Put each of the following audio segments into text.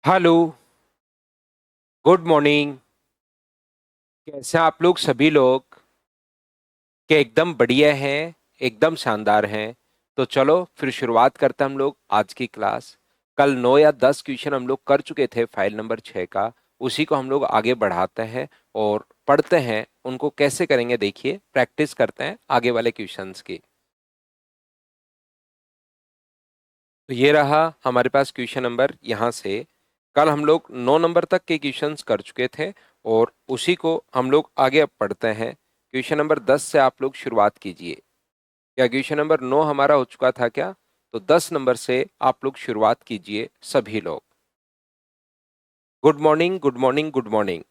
Hello. Good morning. कैसे हैं आप लोग सभी लोग? क्या एकदम बढ़िया हैं? एकदम शानदार हैं। तो चलो फिर शुरुआत करते हैं हम लोग आज की क्लास। कल 9 या 10 क्वेश्चन हम लोग कर चुके थे फाइल नंबर 6 का। उसी को हम लोग आगे बढ़ाते हैं और पढ़ते हैं उनको कैसे करेंगे। देखिए, प्रैक्टिस करते हैं आगे वाले क्वेश्चंस की। तो ये रहा हमारे पास क्वेश्चन नंबर यहाँ से। कल हम लोग 9 नंबर तक के क्वेश्चंस कर चुके थे और उसी को हम लोग आगे अब पढ़ते हैं। क्वेश्चन नंबर 10 से आप लोग शुरुआत कीजिए। क्या क्वेश्चन नंबर 9 हमारा हो चुका था क्या? तो 10 नंबर से आप लोग शुरुआत कीजिए सभी लोग। Good morning, good morning, good morning.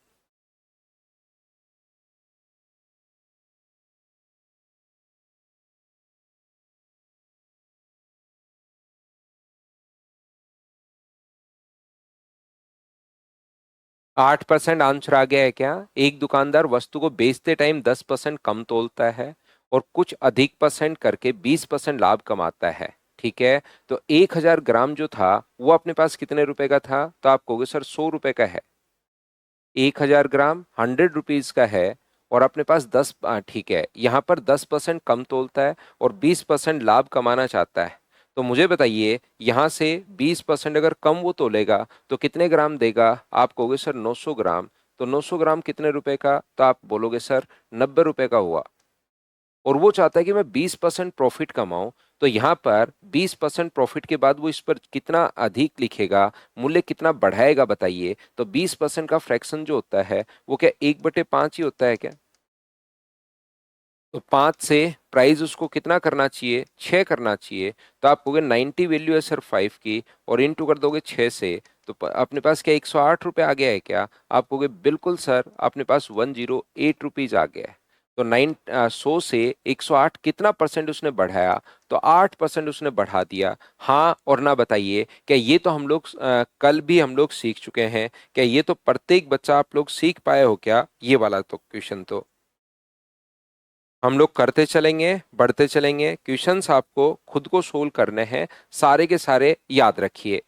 8% answer आ गया है क्या? एक दुकानदार वस्तु को बेचते टाइम 10% कम तोलता है और कुछ अधिक परसेंट करके 20% लाभ कमाता है। ठीक है। तो 1000 ग्राम जो था वो अपने पास कितने रुपए का था? तो आप कहोगे सर 100 रुपए का है। 1000 ग्राम 100 रुपीज का है और अपने पास 10। ठीक है, यहाँ पर 10% कम तोलता है और 20% लाभ कमाना चाहता है। तो मुझे बताइए, यहाँ से 20% अगर कम वो तोलेगा तो कितने ग्राम देगा? आप कहोगे सर 900 ग्राम। तो 900 ग्राम कितने रुपए का? तो आप बोलोगे सर 90 रुपए का हुआ। और वो चाहता है कि मैं 20% प्रॉफिट कमाऊं। तो यहाँ पर 20% प्रॉफिट के बाद वो इस पर कितना अधिक लिखेगा, मूल्य कितना बढ़ाएगा बताइए। तो 20% का फ्रैक्शन जो होता है वो क्या 1/5 ही होता है क्या? तो 5 से प्राइस उसको कितना करना चाहिए? 6 करना चाहिए। तो आप कहोगे 90 वैल्यू है सर 5 की और इंटू कर दोगे 6 से। तो अपने पास क्या 108 रुपये आ गया है क्या? आप कहोगे बिल्कुल सर, अपने पास 108 रुपीज आ गया है। तो 100 से 108 कितना परसेंट उसने बढ़ाया? तो 8% उसने बढ़ा दिया। हाँ और ना बताइए, क्या ये तो हम लोग कल भी हम लोग सीख चुके हैं? क्या ये तो प्रत्येक बच्चा आप लोग सीख पाए हो क्या? ये वाला तो क्वेश्चन तो हम लोग करते चलेंगे, बढ़ते चलेंगे। क्वेश्चंस आपको खुद को सोल्व करने हैं, सारे के सारे याद रखिए।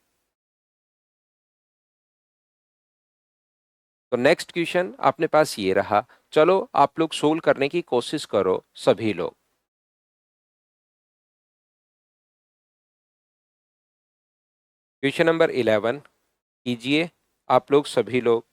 तो नेक्स्ट क्वेश्चन अपने पास ये रहा। चलो आप लोग सोल्व करने की कोशिश करो सभी लोग। क्वेश्चन नंबर 11 कीजिए आप लोग सभी लोग।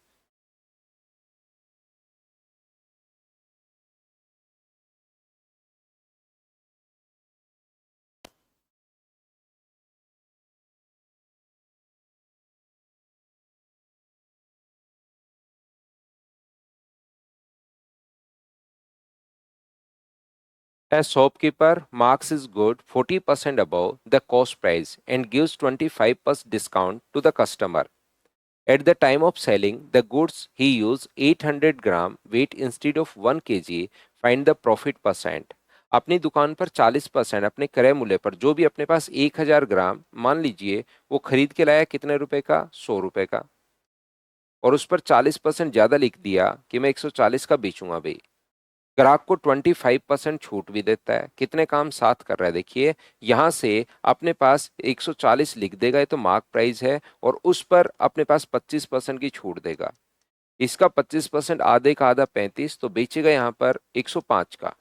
A shopkeeper marks his good 40% above the cost price and gives 25% discount to the customer. At the time of selling the goods, he used 800 gram weight instead of 1 kg. Find the profit percent. अपनी दुकान पर 40% अपने क्रय मूल्य पर जो भी अपने पास 1000 ग्राम मान लीजिए वो खरीद के लाया कितने रुपए का? 100 रुपए का। और उस पर 40% ज्यादा लिख दिया कि मैं 140 का बेचूंगा भाई। ग्राहक को 25% छूट भी देता है। कितने काम साथ कर रहा है देखिए। यहां से अपने पास 140 लिख देगा, ये तो मार्क प्राइस है, और उस पर अपने पास 25% की छूट देगा। इसका 25% आधे का आधा 35, तो बेचेगा यहाँ पर 105 का।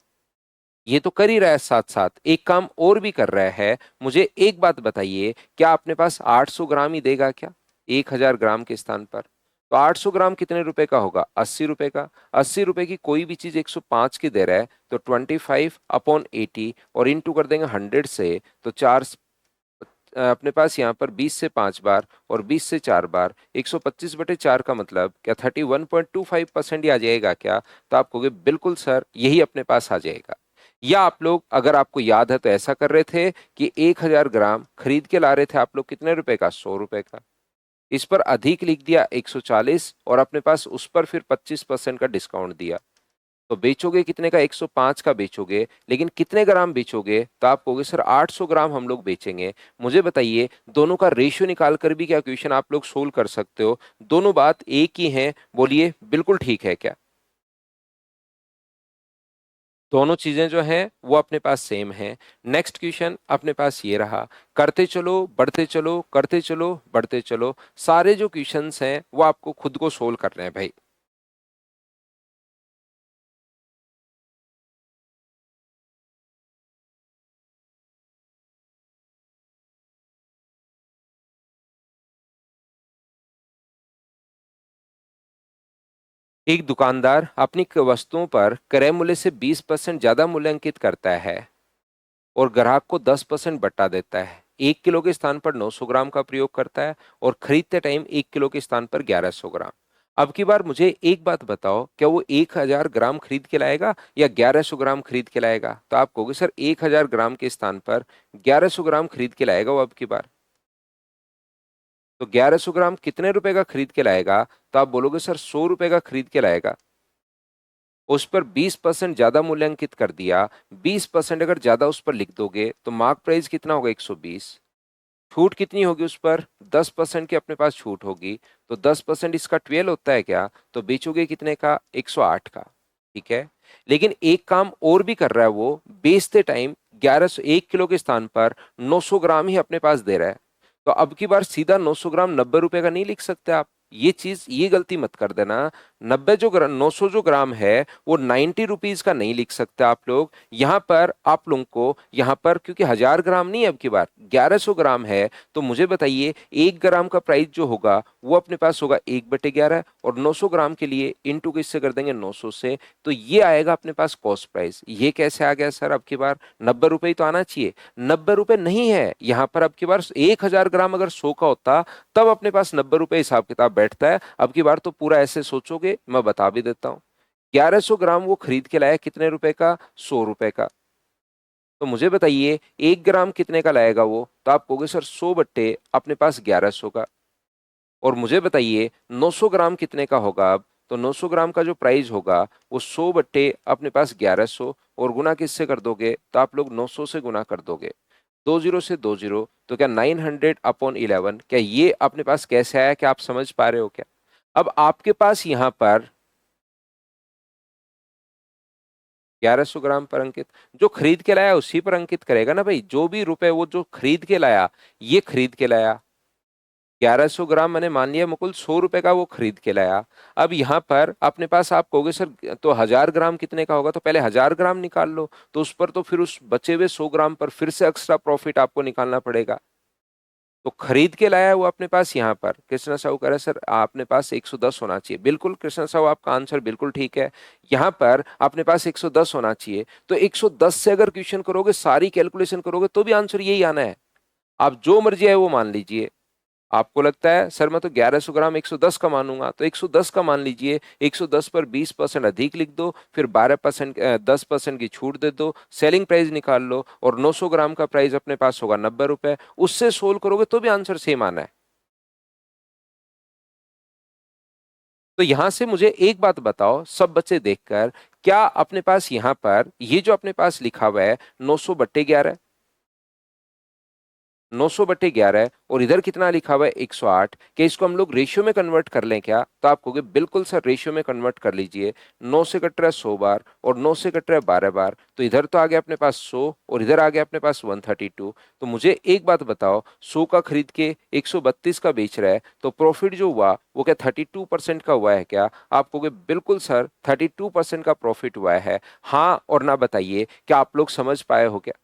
ये तो कर ही रहा है, साथ साथ एक काम और भी कर रहा है। मुझे एक बात बताइए, क्या अपने पास 800 ग्राम ही देगा क्या 1000 ग्राम के स्थान पर? तो 800 ग्राम कितने रुपए का होगा? 80 रुपए का। 80 रुपए की कोई भी चीज 105 की दे रहा है तो 25/80 और इंटू कर देंगे 100 से। तो अपने पास यहाँ पर 20 से 5 बार और 20 से 4 बार 125/4 का मतलब क्या 31.25% ही आ जाएगा क्या? तो आप कहोगे बिल्कुल सर, यही अपने पास आ जाएगा। या आप लोग अगर आपको याद है तो ऐसा कर रहे थे कि 1000 ग्राम खरीद के ला रहे थे आप लोग कितने रुपए का? 100 रुपए का। इस पर अधिक लिख दिया 140 और अपने पास उस पर फिर 25% का डिस्काउंट दिया। तो बेचोगे कितने का? 105 का बेचोगे, लेकिन कितने ग्राम बेचोगे? तो आप कहोगे सर 800 ग्राम हम लोग बेचेंगे। मुझे बताइए, दोनों का रेशियो निकाल कर भी क्या क्वेश्चन आप लोग सोल्व कर सकते हो? दोनों बात एक ही है, बोलिए बिल्कुल ठीक है क्या? दोनों चीजें जो हैं वो अपने पास सेम हैं। नेक्स्ट क्वेश्चन अपने पास ये रहा, करते चलो बढ़ते चलो करते चलो बढ़ते चलो। सारे जो क्वेश्चंस हैं वो आपको खुद को सोल्व करने हैं भाई। एक दुकानदार अपनी वस्तुओं पर क्रय मूल्य से 20% ज्यादा मूल्यांकित करता है और ग्राहक को 10% बट्टा देता है। 1 किलो के स्थान पर 900 ग्राम का प्रयोग करता है और खरीदते टाइम 1 किलो के स्थान पर 1100 ग्राम। अब की बार मुझे एक बात बताओ, क्या वो 1000 ग्राम खरीद के लाएगा या 1100 ग्राम खरीद के लाएगा? तो आप कहोगे सर 1000 ग्राम के स्थान पर 1100 ग्राम खरीद के लाएगा वो अब की बार। तो 1100 ग्राम कितने रुपए का खरीद के लाएगा? तो आप बोलोगे सर 100 रुपए का खरीद के लाएगा। उस पर 20% ज्यादा मूल्यांकित कर दिया। 20% अगर ज्यादा उस पर लिख दोगे तो मार्क प्राइस कितना होगा? 120। छूट कितनी होगी उस पर? 10% की अपने पास छूट होगी। तो 10% इसका 12 होता है क्या? तो बेचोगे कितने का? 108 का। ठीक है। लेकिन एक काम और भी कर रहा है वो, बेचते टाइम 1100 1 किलो के स्थान पर 900 ग्राम ही अपने पास दे रहा है। तो अब की बार सीधा 900 ग्राम 90 रुपए का नहीं लिख सकते आप। ये चीज, ये गलती मत कर देना। 900 जो ग्राम है वो 90 रुपीज का नहीं लिख सकते आप लोग। यहां पर आप लोगों को, यहां पर क्योंकि 1000 ग्राम नहीं है अब की बार 1100 ग्राम है, तो मुझे बताइए 1 ग्राम का प्राइस जो होगा वो अपने पास होगा 1/11 और 900 ग्राम के लिए इंटू किससे कर देंगे? 900 से। तो ये आएगा अपने पास कॉस्ट प्राइस। ये कैसे आ गया सर अब की बार? 90 रुपए ही तो आना चाहिए। 90 रुपए नहीं है यहाँ पर अब की बार। 1000 ग्राम अगर 100 का होता तब अपने पास 90 रुपए हिसाब किताब बैठता है। अब की बार तो पूरा ऐसे सोचोगे, मैं बता भी देता हूँ। 1100 ग्राम वो खरीद के लाया कितने रुपए का? 100 रुपए का। तो मुझे बताइए 1 ग्राम कितने का लाएगा वो? तो आप कहोगे सर 100 बट्टे अपने पास 1100 का। और मुझे बताइए 900 ग्राम कितने का होगा अब? तो 900 ग्राम का जो प्राइस होगा वो 100 बट्टे अपने पास 1100 और गुना किससे कर दोगे? तो आप लोग 900 से गुना कर दोगे। 20 से 20, तो क्या 900/11? क्या ये अपने पास कैसे आया? क्या आप समझ पा रहे हो क्या? अब आपके पास यहां पर 1100 ग्राम पर अंकित, जो खरीद के लाया उसी पर अंकित करेगा ना भाई। जो भी रुपए वो जो खरीद के लाया, ये खरीद के लाया 1100 ग्राम, मैंने मान लिया मुकुल 100 रुपए का वो खरीद के लाया। अब यहाँ पर अपने पास आप कहोगे सर तो 1000 ग्राम कितने का होगा? तो पहले 1000 ग्राम निकाल लो। तो उस पर तो फिर उस बचे हुए 100 ग्राम पर फिर से एक्स्ट्रा प्रॉफिट आपको निकालना पड़ेगा। तो खरीद के लाया है वो अपने पास यहाँ पर। कृष्णा साहू कह रहे हैं सर अपने पास 110 होना चाहिए। बिल्कुल कृष्णा साहू, आपका आंसर बिल्कुल ठीक है। यहाँ पर अपने पास 110 होना चाहिए। तो 110 से अगर क्वेश्चन करोगे, सारी कैलकुलेशन करोगे, तो भी आंसर यही आना है। आप जो मर्जी है वो मान लीजिए। आपको लगता है सर मैं तो 1100 ग्राम 110 का मानूंगा, तो 110 का मान लीजिए। 110 पर 20% अधिक लिख दो, फिर 12% 10% की छूट दे दो, सेलिंग प्राइस निकाल लो और 900 ग्राम का प्राइस अपने पास होगा 90 रुपए। उससे सोल्व करोगे तो भी आंसर सेम आना है। तो यहां से मुझे एक बात बताओ सब बच्चे देखकर, क्या अपने पास यहां पर ये जो अपने पास लिखा हुआ है 900/11, 900/11 और इधर कितना लिखा हुआ है 108, क्या इसको हम लोग रेशियो में कन्वर्ट कर लें क्या? तो आप कहोगे बिल्कुल सर रेशियो में कन्वर्ट कर लीजिए। 9 से कट रहा है 100 बार और 9 से कट रहा है 12 बार, तो इधर तो आ गया अपने पास 100 और इधर आ गया अपने पास 132। तो मुझे एक बात बताओ, 100 का खरीद के 132 का बेच रहा है, तो प्रॉफिट जो हुआ वो क्या 32% का हुआ है क्या? आप कहोगे बिल्कुल सर 32% का प्रॉफिट हुआ है। हाँ और ना बताइए, क्या आप लोग समझ पाए हो क्या?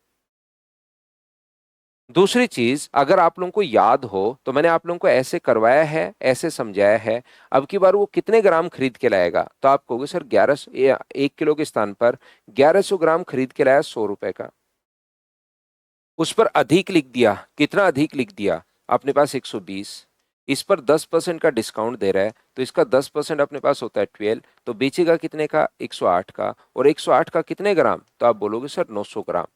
दूसरी चीज, अगर आप लोगों को याद हो तो मैंने आप लोगों को ऐसे करवाया है, ऐसे समझाया है। अब की बार वो कितने ग्राम खरीद के लाएगा? तो आप कहोगे सर 1100, 1 किलो के स्थान पर 1100 ग्राम खरीद के लाया 100 रुपए का। उस पर अधिक लिख दिया। कितना अधिक लिख दिया? अपने पास 120। इस पर 10% का डिस्काउंट दे रहा है, तो इसका 10% अपने पास होता है 12। तो बेचेगा कितने का? 108 का। और 108 का कितने ग्राम? तो आप बोलोगे सर 900 ग्राम।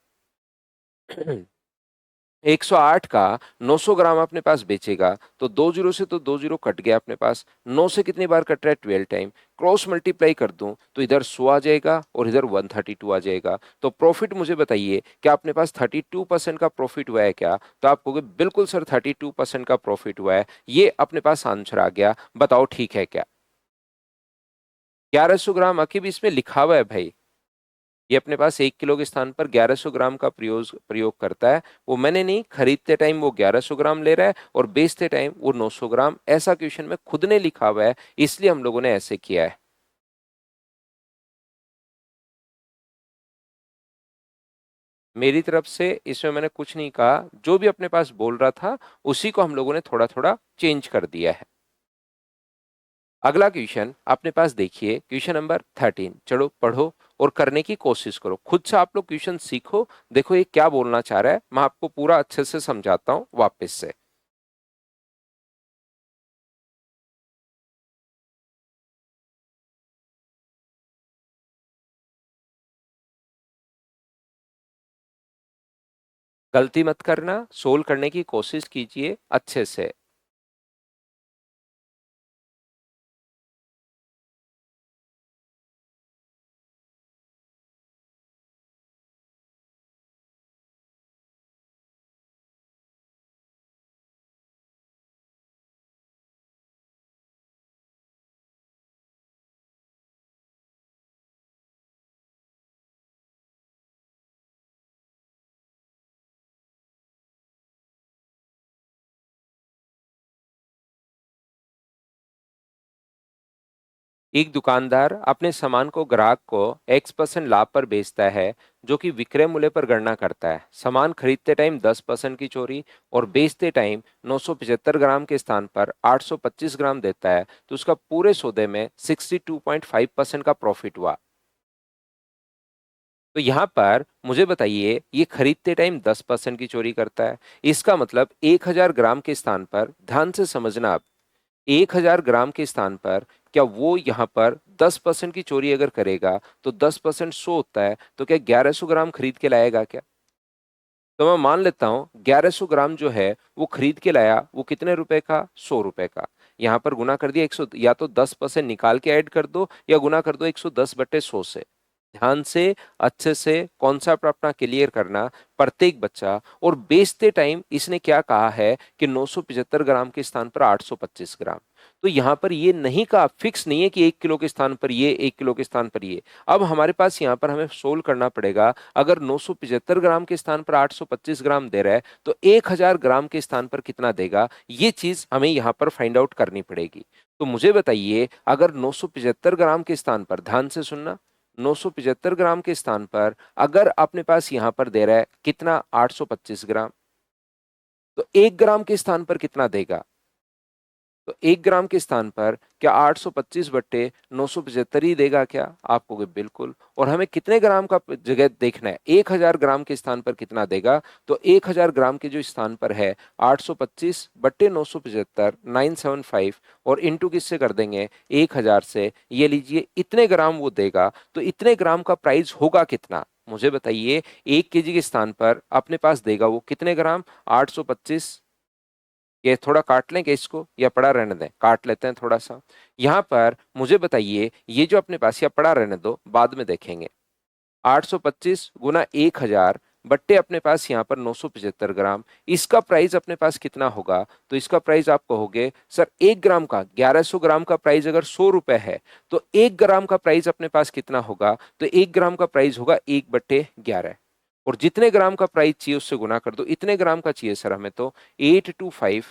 108 का 900 ग्राम अपने पास बेचेगा, तो 20 से तो 20 कट गया अपने पास। 9 से कितनी बार कट रहा है? 12 टाइम। क्रॉस मल्टीप्लाई कर दूं तो इधर 100 आ जाएगा और इधर 132 आ जाएगा। तो प्रॉफिट मुझे बताइए, क्या अपने पास 32% का प्रॉफिट हुआ है क्या? तो आप कहोगे बिल्कुल सर 32% का प्रॉफिट हुआ है। ये अपने पास आंसर आ गया। बताओ ठीक है क्या? 1100 ग्राम अभी भी इसमें लिखा हुआ है भाई। ये अपने पास 1 किलो के स्थान पर 1100 ग्राम का प्रयोग प्रयोग करता है। वो मैंने नहीं, खरीदते टाइम वो 1100 ग्राम ले रहा है और बेचते टाइम वो 900 ग्राम। ऐसा क्वेश्चन में खुद ने लिखा हुआ है, इसलिए हम लोगों ने ऐसे किया है। मेरी तरफ से इसमें मैंने कुछ नहीं कहा, जो भी अपने पास बोल रहा था उसी को हम लोगों ने थोड़ा थोड़ा चेंज कर दिया है। अगला क्वेश्चन अपने पास देखिए, क्वेश्चन नंबर 13। चलो पढ़ो और करने की कोशिश करो, खुद से आप लोग क्वेश्चन सीखो। देखो ये क्या बोलना चाह रहा है, मैं आपको पूरा अच्छे से समझाता हूं वापस से। गलती मत करना, सोल्व करने की कोशिश कीजिए अच्छे से। एक दुकानदार अपने सामान को ग्राहक को X% लाभ पर बेचता है, जो कि विक्रय मूल्य पर गणना करता है। सामान खरीदते टाइम 10% की चोरी और बेचते टाइम 975 ग्राम के स्थान पर 825 ग्राम देता है, तो उसका पूरे सौदे में 62.5% का प्रॉफिट हुआ। तो यहां पर मुझे बताइए, ये खरीदते टाइम 10% की चोरी करता है, इसका मतलब 1000 ग्राम के स्थान पर, ध्यान से समझना आप, 1000 ग्राम के स्थान पर क्या वो यहाँ पर 10% की चोरी अगर करेगा तो 10% 100 होता है, तो क्या 1100 ग्राम खरीद के लाएगा क्या? तो मैं मान लेता हूं 1100 ग्राम जो है वो खरीद के लाया, वो कितने रुपए का? 100 रुपए का। यहाँ पर गुना कर दिया 100, या तो 10% निकाल के ऐड कर दो या गुना कर दो 110/100 से। ध्यान से अच्छे से कॉन्सेप्ट अपना क्लियर करना प्रत्येक बच्चा। और बेचते टाइम इसने क्या कहा है कि 975 ग्राम के स्थान पर 825 ग्राम। तो यहां पर ये नहीं कहा, फिक्स नहीं है कि 1 किलो के स्थान पर ये, 1 किलो के स्थान पर ये। अब हमारे पास यहाँ पर हमें सोल्व करना पड़ेगा, अगर 975 ग्राम के स्थान पर 825 ग्राम दे रहा है तो 1000 ग्राम के स्थान पर कितना देगा, ये चीज हमें यहाँ पर फाइंड आउट करनी पड़ेगी। तो मुझे बताइए, अगर 975 ग्राम के स्थान पर, ध्यान से सुनना, 975 ग्राम के स्थान पर अगर अपने पास यहां पर दे रहा है कितना, 825 ग्राम, तो 1 ग्राम के स्थान पर कितना देगा? तो 1 ग्राम के स्थान पर क्या 825/975 ही देगा क्या? आप कहोगे बिल्कुल। और हमें कितने ग्राम का जगह देखना है, 1000 ग्राम के स्थान पर कितना देगा? तो 1000 ग्राम के जो स्थान पर है 825/975, 975, और इंटू किससे कर देंगे, 1000 से। ये लीजिए इतने ग्राम वो देगा। तो इतने ग्राम का प्राइस होगा कितना, मुझे बताइए। 1 केजी के स्थान पर अपने पास देगा वो कितने ग्राम, 825। ये थोड़ा काट लें क्या इसको, या पड़ा रहने दें, काट लेते हैं थोड़ा सा। यहां पर मुझे बताइए, ये जो अपने पास, या पड़ा रहने दो बाद में देखेंगे, 825 गुना 1000 बट्टे अपने पास यहाँ पर 975 ग्राम, इसका प्राइस अपने पास कितना होगा? तो इसका प्राइस आप कहोगे सर 1 ग्राम का, 1100 ग्राम का प्राइस अगर 100 रुपए है तो 1 ग्राम का प्राइस अपने पास कितना होगा? तो 1 ग्राम का प्राइस होगा 1/11। और जितने ग्राम का प्राइस चाहिए उससे गुना कर दो, इतने ग्राम का चाहिए सर हमें, तो 825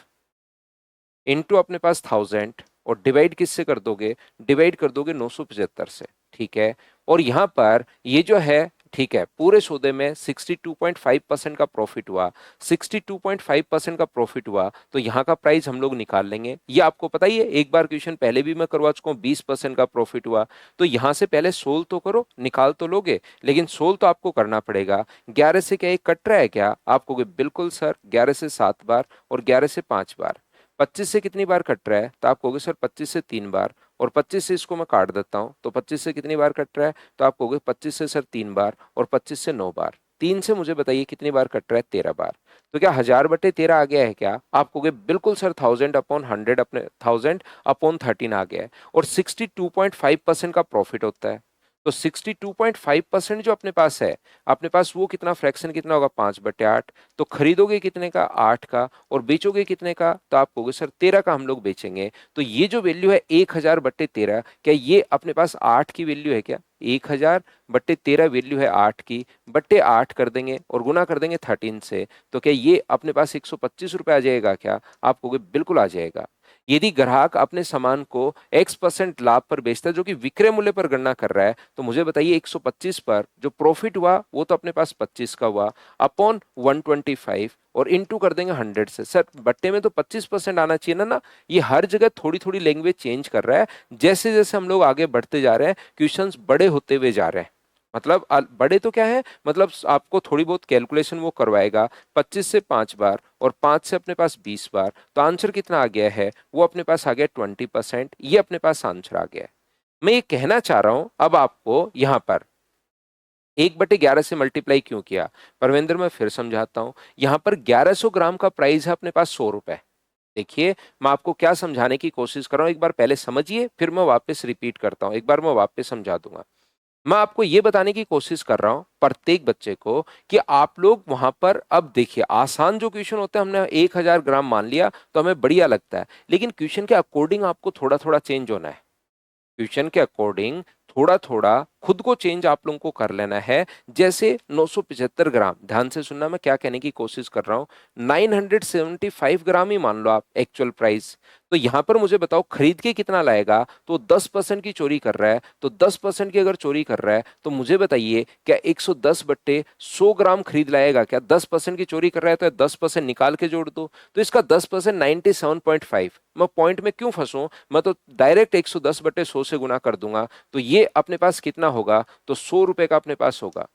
इंटू अपने पास 1000, और डिवाइड किससे कर दोगे, डिवाइड कर दोगे 975 से। ठीक है। और यहां पर ये जो है, ठीक है, पूरे सौदे में 62.5% का प्रॉफिट हुआ। 62.5% का प्रॉफिट हुआ तो यहाँ का प्राइस हम लोग निकाल लेंगे। ये आपको पता ही है, एक बार क्वेश्चन पहले भी मैं करवा चुका हूँ, 20% का प्रॉफिट हुआ। तो यहाँ से पहले सोल्व तो करो, निकाल तो लोगे, लेकिन सोल्व तो आपको करना पड़ेगा। 11 से क्या एक कट रहा है क्या? आप कहोगे बिल्कुल सर, 11 से 7 बार और 11 से 5 बार। 25 से कितनी बार कट रहा है? तो आप कहोगे सर 25 से 3 बार, और 25 से इसको मैं काट देता हूं, तो 25 से कितनी बार कट रहा है? तो आप कहोगे 25 से सर 3 बार, और 25 से 9 बार। 3 से मुझे बताइए कितनी बार कट रहा है? 13 बार। तो क्या 1000/13 आ गया है क्या? आप कहोगे बिल्कुल सर, 1000/100 अपने 1000/13 आ गया है। और 62.5% का प्रॉफिट होता है। तो 62.5% जो अपने पास है, अपने पास वो कितना फ्रैक्शन कितना होगा, 5/8। तो खरीदोगे कितने का, 8 का, और बेचोगे कितने का, तो आप कहोगे सर 13 का हम लोग बेचेंगे। तो ये जो वैल्यू है 1000/13, क्या ये अपने पास 8 की वैल्यू है क्या? 1000/13 वैल्यू है 8 की, बट्टे 8 कर देंगे और गुना कर देंगे 13 से। तो क्या ये अपने पास 125 रुपये आ जाएगा क्या? आप कहोगे बिल्कुल आ जाएगा। यदि ग्राहक अपने सामान को X% लाभ पर बेचता है, जो कि विक्रय मूल्य पर गणना कर रहा है, तो मुझे बताइए 125 पर जो प्रॉफिट हुआ वो तो अपने पास 25 का हुआ, अपॉन 125 और इनटू कर देंगे 100 से। सर बट्टे में तो 25% आना चाहिए ना। ये हर जगह थोड़ी थोड़ी लैंग्वेज चेंज कर रहा है, जैसे जैसे हम लोग आगे बढ़ते जा रहे हैं, क्वेश्चंस बड़े होते हुए जा रहे हैं। मतलब बड़े तो क्या है, मतलब आपको थोड़ी बहुत कैलकुलेशन वो करवाएगा, 25 से 5 बार और 5 से अपने पास 20 बार। तो आंसर कितना आ गया है, वो अपने पास आ गया 20%। ये अपने पास आंसर आ गया है। मैं ये कहना चाह रहा हूं अब आपको यहां पर 1/11 से मल्टीप्लाई क्यों किया, परवेंद्र मैं फिर समझाता हूं। यहां पर 1100 ग्राम का प्राइस है अपने पास 100 रुपए। देखिए मैं आपको क्या समझाने की कोशिश कर रहा हूं, एक बार पहले समझिए, फिर मैं वापस रिपीट करता हूं, एक बार मैं वापस समझा दूंगा। मैं आपको ये बताने की कोशिश कर रहा हूं प्रत्येक बच्चे को कि आप लोग वहां पर, अब देखिए आसान जो क्वेश्चन होते हैं, हमने 1000 ग्राम मान लिया तो हमें बढ़िया लगता है, लेकिन क्वेश्चन के अकॉर्डिंग आपको थोड़ा थोड़ा चेंज होना है। क्वेश्चन के अकॉर्डिंग थोड़ा थोड़ा खुद को चेंज आप लोगों को कर लेना है। जैसे 975 ग्राम, ध्यान से सुनना मैं क्या कहने की कोशिश कर रहा हूं, 975 ग्राम ही मान लो आप एक्चुअल प्राइस। तो यहां पर मुझे बताओ खरीद के कितना लाएगा, तो 10% की चोरी कर रहा है, तो 10% की अगर चोरी कर रहा है तो मुझे बताइए क्या 110/100 ग्राम खरीद लाएगा क्या? 10% की चोरी कर रहा है तो 10% निकाल के जोड़ दो, तो इसका 10% 97.5। मैं पॉइंट में क्यों फंसूं, मैं तो डायरेक्ट 110/100 से गुना कर दूंगा। तो ये अपने पास कितना होगा, तो 100 रुपए का अपने पास होगा।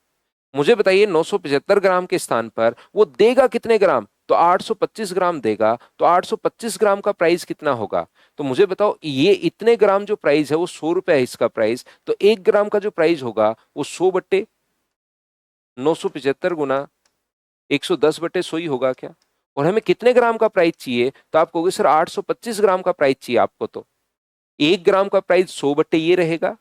मुझे बताइए 975 ग्राम के स्थान पर वो देगा कितने ग्राम, तो 825 ग्राम देगा। तो 825 ग्राम का प्राइस कितना होगा, तो मुझे बताओ ये इतने ग्राम जो प्राइस है वो 100 रुपए है इसका प्राइस, तो 1 ग्राम का जो प्राइस होगा वो 100/975 गुना 110/100 ही होगा क्या? और हमें कितने ग्राम का प्राइस चाहिए, तो आप कहोगे सर 825 ग्राम का प्राइस चाहिए आपको, तो 1 ग्राम का प्राइस 100 ये रहेगा।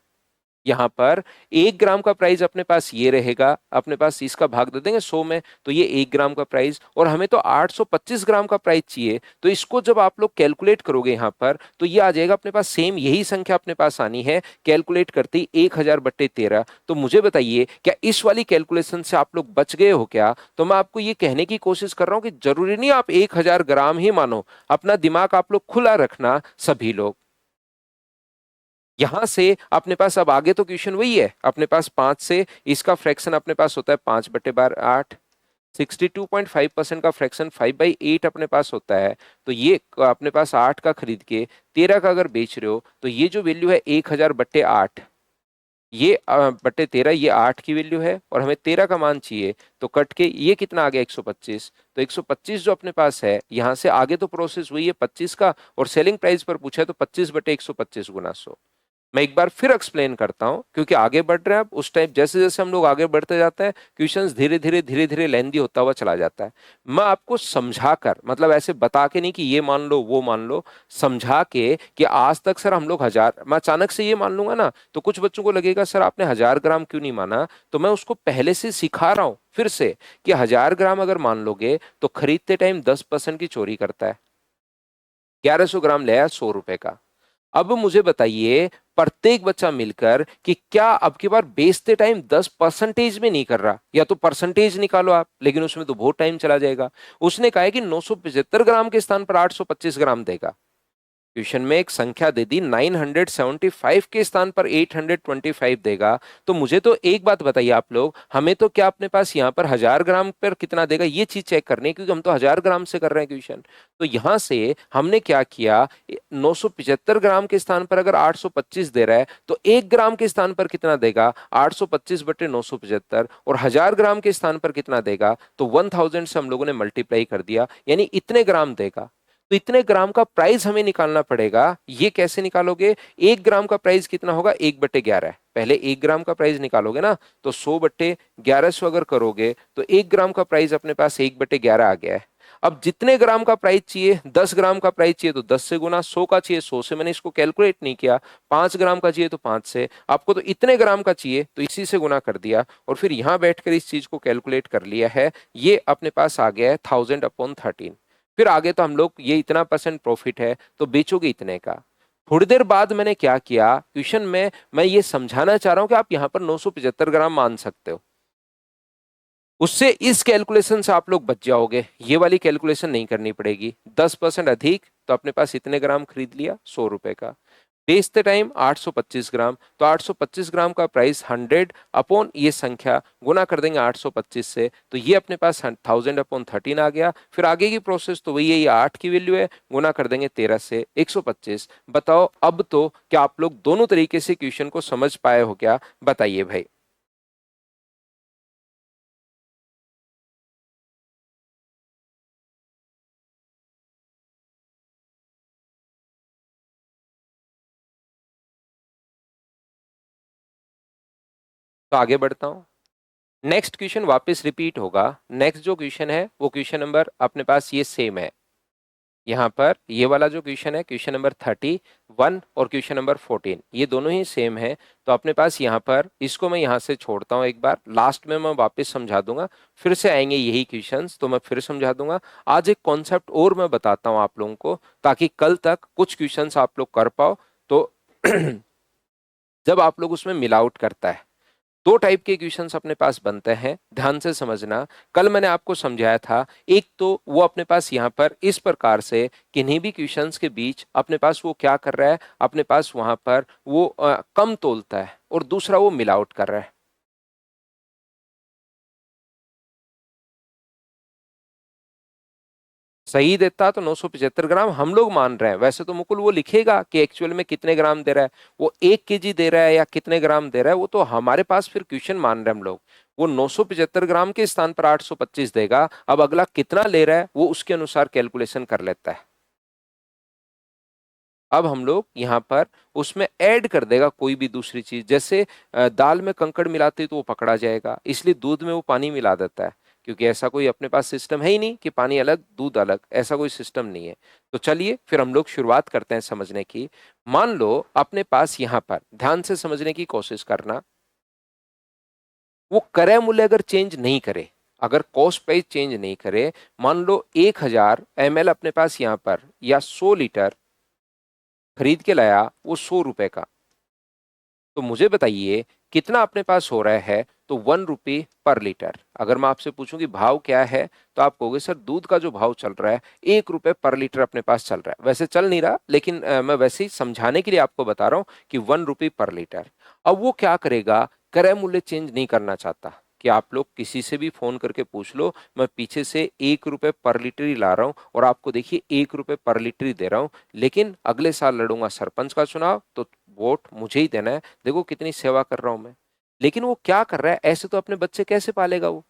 यहां पर 1 ग्राम का प्राइस अपने पास ये रहेगा, अपने पास इसका भाग दे देंगे 100 में, तो ये 1 ग्राम का प्राइस, और हमें तो 825 ग्राम का प्राइस चाहिए। तो इसको जब आप लोग कैलकुलेट करोगे यहां पर, तो ये आ जाएगा अपने पास सेम यही संख्या अपने पास आनी है कैलकुलेट करते ही 1000/13। तो मुझे बताइए क्या इस वाली कैलकुलेशन से आप लोग बच गए हो क्या? तो मैं आपको ये कहने की कोशिश कर रहा हूं कि जरूरी नहीं आप 1000 ग्राम ही मानो, अपना दिमाग आप लोग खुला रखना सभी लोग। यहां से अपने पास अब आगे तो क्वेश्चन वही है, अपने पास 5 से इसका फ्रैक्शन अपने पास होता है 5/8। 62.5% का फ्रैक्शन 5/8 अपने पास होता है। तो ये अपने पास 8 का खरीद के 13 का अगर बेच रहे हो, तो ये जो वैल्यू है 1000/8, ये बट्टे 13, ये 8 की वैल्यू है और हमें 13 का मान चाहिए। तो कट के ये कितना आ गया 125। तो 125 जो अपने पास है, यहां से आगे तो प्रोसेस वही है 25 का, और सेलिंग प्राइस पर पूछा है तो 25/125 गुना 100। मैं एक बार फिर एक्सप्लेन करता हूं, क्योंकि आगे बढ़ रहे हैं आप, उस टाइम जैसे जैसे हम लोग आगे बढ़ते जाते हैं क्वेश्चंस धीरे धीरे लेंदी होता हुआ चला जाता है। मैं आपको समझा कर, मतलब ऐसे बता के नहीं कि ये मान लो वो मान लो, समझा के कि आज तक सर हम लोग 1000, मैं अचानक से ये मान लूंगा ना तो कुछ बच्चों को लगेगा सर आपने 1000 ग्राम क्यों नहीं माना। तो मैं उसको पहले से सिखा रहा हूं फिर से कि 1000 ग्राम अगर मान लोगे तो खरीदते टाइम 10% की चोरी करता है। 1100 ग्राम ले आया 100 रुपए का। अब मुझे बताइए प्रत्येक बच्चा मिलकर कि क्या अब की बार बेचते टाइम 10% में नहीं कर रहा, या तो परसेंटेज निकालो आप, लेकिन उसमें तो बहुत टाइम चला जाएगा। उसने कहा है कि 975 ग्राम के स्थान पर 825 ग्राम देगा। क्वेश्चन में एक संख्या दे दी 975 के स्थान पर 825 देगा। तो मुझे तो एक बात बताइए आप लोग, हमें तो क्या अपने पास यहाँ पर 1000 ग्राम पर कितना देगा ये चीज चेक करनी है, क्योंकि हम तो 1000 ग्राम से कर रहे हैं क्वेश्चन। तो यहां से हमने क्या किया, 975 ग्राम के स्थान पर अगर 825 दे रहा है तो 1 ग्राम के स्थान पर कितना देगा, 825/975, और 1000 ग्राम के स्थान पर कितना देगा, तो 1000 से हम लोगों ने मल्टीप्लाई कर दिया, यानी इतने ग्राम देगा। तो इतने ग्राम का प्राइस हमें निकालना पड़ेगा। ये कैसे निकालोगे, 1 ग्राम का प्राइस कितना होगा, 1/11 है। पहले 1 ग्राम का प्राइस निकालोगे ना, तो 100/1100 अगर करोगे तो 1 ग्राम का प्राइस अपने पास 1/11 आ गया है। अब जितने ग्राम का प्राइस चाहिए, 10 ग्राम का प्राइस चाहिए तो 10 से गुना, 100 का चाहिए 100 से, मैंने इसको कैलकुलेट नहीं किया, 5 ग्राम का चाहिए तो 5 से, आपको तो इतने ग्राम का चाहिए तो इसी से गुना कर दिया और फिर यहां बैठकर इस चीज को कैलकुलेट कर लिया है। ये अपने पास आ गया है 1000/13। फिर आगे तो हम लोग ये इतना परसेंट प्रॉफिट है तो बेचोगे इतने का। थोड़ी देर बाद मैंने क्या किया, क्वेश्चन में मैं ये समझाना चाह रहा हूं कि आप यहां पर 975 ग्राम मान सकते हो, उससे इस कैलकुलेशन से आप लोग बच जाओगे, ये वाली कैलकुलेशन नहीं करनी पड़ेगी। 10% अधिक तो अपने पास इतने ग्राम खरीद लिया 100 रुपए का, बेचते टाइम 825 ग्राम, तो 825 ग्राम का प्राइस 100 अपॉन ये संख्या गुना कर देंगे 825 से, तो ये अपने पास 1000/13 आ गया। फिर आगे की प्रोसेस तो वही है, ये 8 की वैल्यू है, गुना कर देंगे 13 से 125। बताओ अब तो क्या आप लोग दोनों तरीके से क्वेश्चन को समझ पाए हो क्या, बताइए भाई। तो आगे बढ़ता हूं, नेक्स्ट क्वेश्चन वापस रिपीट होगा। नेक्स्ट जो क्वेश्चन है वो क्वेश्चन नंबर अपने पास ये सेम है, यहाँ पर ये वाला जो क्वेश्चन है क्वेश्चन नंबर 31 और क्वेश्चन नंबर 14 ये दोनों ही सेम है। तो अपने पास यहाँ पर इसको मैं यहाँ से छोड़ता हूँ, एक बार लास्ट में मैं वापस समझा दूंगा, फिर से आएंगे यही क्वेश्चंस तो मैं फिर समझा दूंगा। आज एक कॉन्सेप्ट और मैं बताता हूँ आप लोगों को, ताकि कल तक कुछ क्वेश्चंस आप लोग कर पाओ। तो जब आप लोग उसमें मिल आउट करता है, दो टाइप के क्वेश्चंस अपने पास बनते हैं, ध्यान से समझना। कल मैंने आपको समझाया था, एक तो वो अपने पास यहाँ पर इस प्रकार से किन्हीं भी क्वेश्चंस के बीच अपने पास वो क्या कर रहा है, अपने पास वहां पर वो कम तोलता है, और दूसरा वो मिल आउट कर रहा है। सही देता तो 975 ग्राम हम लोग मान रहे हैं, वैसे तो मुकुल वो लिखेगा कि एक्चुअल में कितने ग्राम दे रहा है, वो 1 kg दे रहा है या कितने ग्राम दे रहा है, वो तो हमारे पास फिर क्वेश्चन मान रहे हैं हम लोग। वो 975 ग्राम के स्थान पर 825 देगा, अब अगला कितना ले रहा है वो उसके अनुसार कैलकुलेशन कर लेता है। अब हम लोग यहाँ पर उसमें ऐड कर देगा कोई भी दूसरी चीज, जैसे दाल में कंकड़ मिलाते तो वो पकड़ा जाएगा, इसलिए दूध में वो पानी मिला देता है, क्योंकि ऐसा कोई अपने पास सिस्टम है ही नहीं कि पानी अलग दूध अलग, ऐसा कोई सिस्टम नहीं है। तो चलिए फिर हम लोग शुरुआत करते हैं समझने की। मान लो अपने पास यहाँ पर ध्यान से समझने की कोशिश करना, वो क्रय मूल्य अगर चेंज नहीं करे, अगर कॉस्ट प्राइस चेंज नहीं करे, मान लो 1000 ml अपने पास यहाँ पर या 100 लीटर खरीद के लाया वो 100 रुपए का, तो मुझे बताइए कितना अपने पास हो रहा है, तो 1 रुपये पर लीटर। अगर मैं आपसे पूछूं कि भाव क्या है, तो आप कहोगे सर दूध का जो भाव चल रहा है 1 रुपये पर लीटर अपने पास चल रहा है, वैसे चल नहीं रहा लेकिन मैं वैसे ही समझाने के लिए आपको बता रहा हूं कि 1 रुपये पर लीटर। अब वो क्या करेगा, क्रय मूल्य चेंज नहीं करना चाहता, कि आप लोग किसी से भी फोन करके पूछ लो, मैं पीछे से 1 रुपये पर लीटर ही ला रहा हूं और आपको देखिए 1 रुपये पर लीटर ही दे रहा हूं, लेकिन अगले साल लड़ूंगा सरपंच का चुनाव तो वोट मुझे ही देना है, देखो कितनी सेवा कर रहा हूं मैं। लेकिन वो क्या कर रहा है, ऐसे तो अपने बच्चे कैसे पालेगा वो,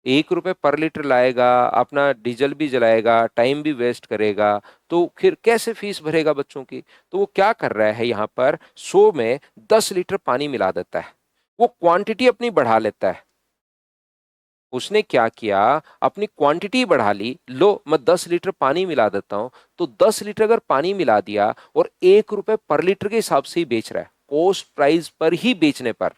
1 रुपये पर लीटर लाएगा, अपना डीजल भी जलाएगा, टाइम भी वेस्ट करेगा, तो फिर कैसे फीस भरेगा बच्चों की। तो वो क्या कर रहा है, यहाँ पर 100 में 10 लीटर पानी मिला देता है, वो क्वांटिटी अपनी बढ़ा लेता है। उसने क्या किया, अपनी क्वांटिटी बढ़ा ली, लो मैं 10 लीटर पानी मिला देता हूं, तो 10 लीटर अगर पानी मिला दिया और 1 रुपये पर लीटर के हिसाब से ही बेच रहा है, कॉस्ट प्राइस पर ही बेचने पर,